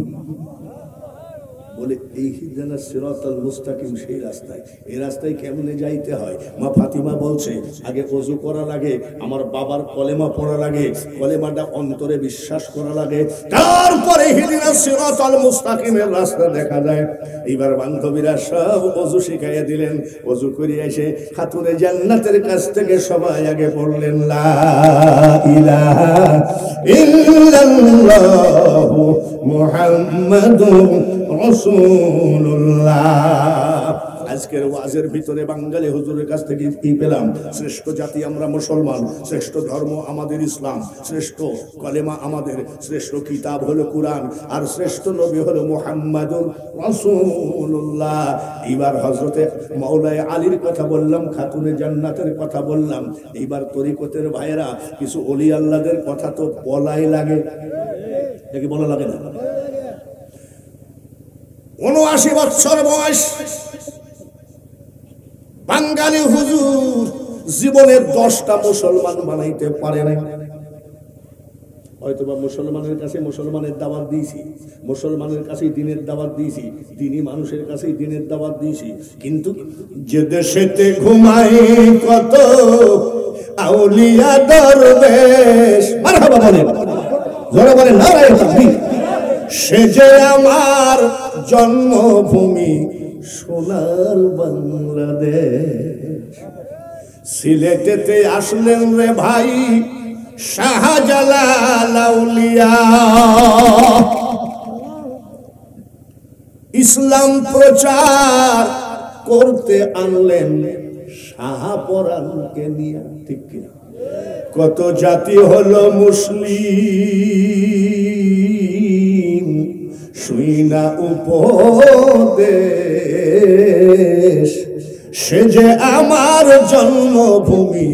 বলে ইহদিনাস সিরাতাল মুস্তাকিম, সেই রাস্তায়। এই রাস্তায় কেমনে যাইতে হয়? মা ফাতিমা বলছে আগে ওযু করা লাগে, আমার বাবার কলেমা পড়া লাগে, কলেমাটা অন্তরে বিশ্বাস করা লাগে, তারপরে ইহদিনাস সিরাতাল মুস্তাকিমের রাস্তা দেখা যায়। এইবার বান্ধবীরা সব ওযু শিখাইয়া দিলেন। ওযু করে এসে খাতুনে জান্নাতের কাছ থেকে সবাই আগে পড়লেন লা ইলাহা ইল্লাল্লাহু মুহাম্মাদুর রাসূলুল্লাহ। আজকের ওয়াজের ভিতরে বাঙালি হুজুরের কাছ থেকে কি পেলাম? শ্রেষ্ঠ জাতি আমরা মুসলমান, শ্রেষ্ঠ ধর্ম আমাদের ইসলাম, শ্রেষ্ঠ কলেমা আমাদের, শ্রেষ্ঠ কিতাব হলো কুরআন, আর শ্রেষ্ঠ নবী হলো মুহাম্মাদুর রাসূলুল্লাহ। এইবার হযরতে মাওলানা আলীর কথা বললাম, খাতুনে জান্নাতের কথা বললাম। এইবার তরিকতের ভাইয়েরা কিছু ওলি আল্লাহদের কথা তো বলাই লাগে, নাকি বলা লাগে না? ৭৯ বছর বয়স বাঙালি হুজুর জীবনের 10টা মুসলমান বানাইতে পারে না। হয়তোবা মুসলমানের কাছে মুসলমানের দাওয়াত দিয়েছি, মুসলমানের কাছে দিনের দাওয়াত দিয়েছি, দিনী মানুষের কাছে দিনের দাওয়াত দিয়েছি, কিন্তু যে দেশেতে ঘুমাই কত আউলিয়া দরবেশ, মারহাবা বলেন, জোরে বলেন নারায়ে তাকবীর, সে যে আমার জন্মভূমি সোনার বাংলাদেশ। সিলেটেতে আসলেন রে ভাই শাহজালাল আউলিয়া, ইসলাম প্রচার করতে আনলেন শাহপরানকে নিয়ে, ঠিক কিনা? কত জাতি হলো মুসলিম, শুইনা উপদেশ, সে যে আমার জন্মভূমি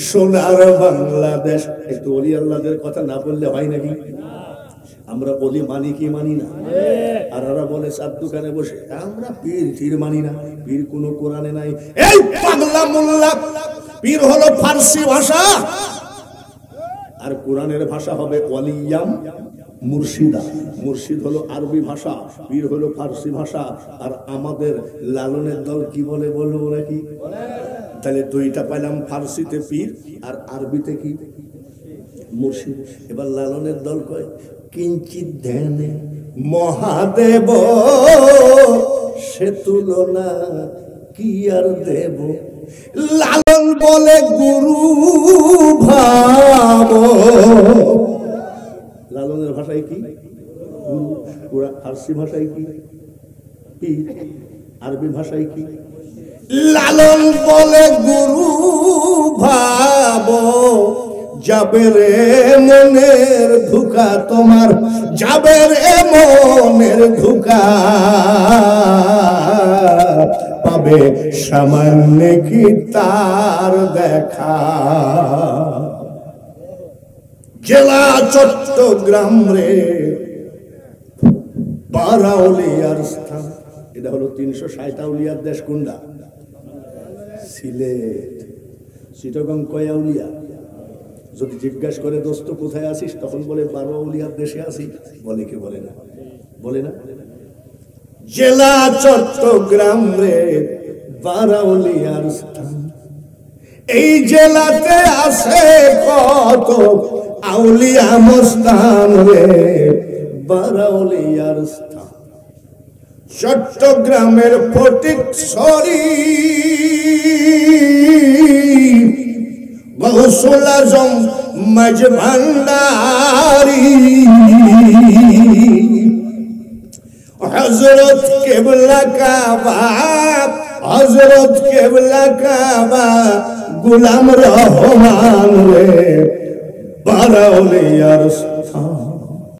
সোনার বাংলাদেশ। একটু ওলি আল্লাহদের কথা না বললে হয় নাকি? আমরা বলি মানি কি মানি না? আর ওরা বলে চার দোকানে বসে আমরা পীর টির মানি না, পীর কোন কোরআনে নাই। এই পাগলা মোল্লা, পীর হলো ফার্সি ভাষা, আর কোরআনের ভাষা হবে ওয়ালিয়াম মুর্শিদা। মুর্শিদ হলো আরবি ভাষা, পীর হলো ফার্সি ভাষা। আর আমাদের লালনের দল কি বলে বলবো নাকি? তাহলে দুইটা পাইলাম, ফার্সিতে পীর আর আরবিতে কি মুর্শিদ। এবার লালনের দল কয় কিঞ্চিত ধ্যানে মহাদেব, সে তুলনা কি আর দেব। লালন বলে গুরু ভাব, লালনের ভাষায় কি গুরু, ফার্সি ভাষায় কি পীর, আরবি ভাষায় কি। লালন বলে গুরু ভাব, যাবে রে মনের ধোঁকা তোমার, যাবে রে মনের ধোঁকা, পাবে সামান্য কি তার দেখা। জেলা চট্টগ্রাম রে বারাউলিয়ার স্থান। এটা হলো 360 আউলিয়ার দেশ। কোনটা? সিলেট। চিটাগং কয় আউলিয়া? যদি জিজ্ঞাসা করে দোস্ত কোথায় আছিস, তখন বলে 12 আউলিয়ার দেশে আছি। বলে কি বলে না? বলে না? জেলা চট্টগ্রাম রে বারাউলিয়ার স্থান। এই জেলাতে আছে কত আউলিয়া মস্তান রে বারাউলিয়ার স্থান। চট্টগ্রামের ফটিকছড়ি গৌসুল আজম মাঝ ভান্ডারি, হযরত কেবলা কাবা, হযরত কেবলা কাবা গোলাম রহমান রে বারাউলিয়ার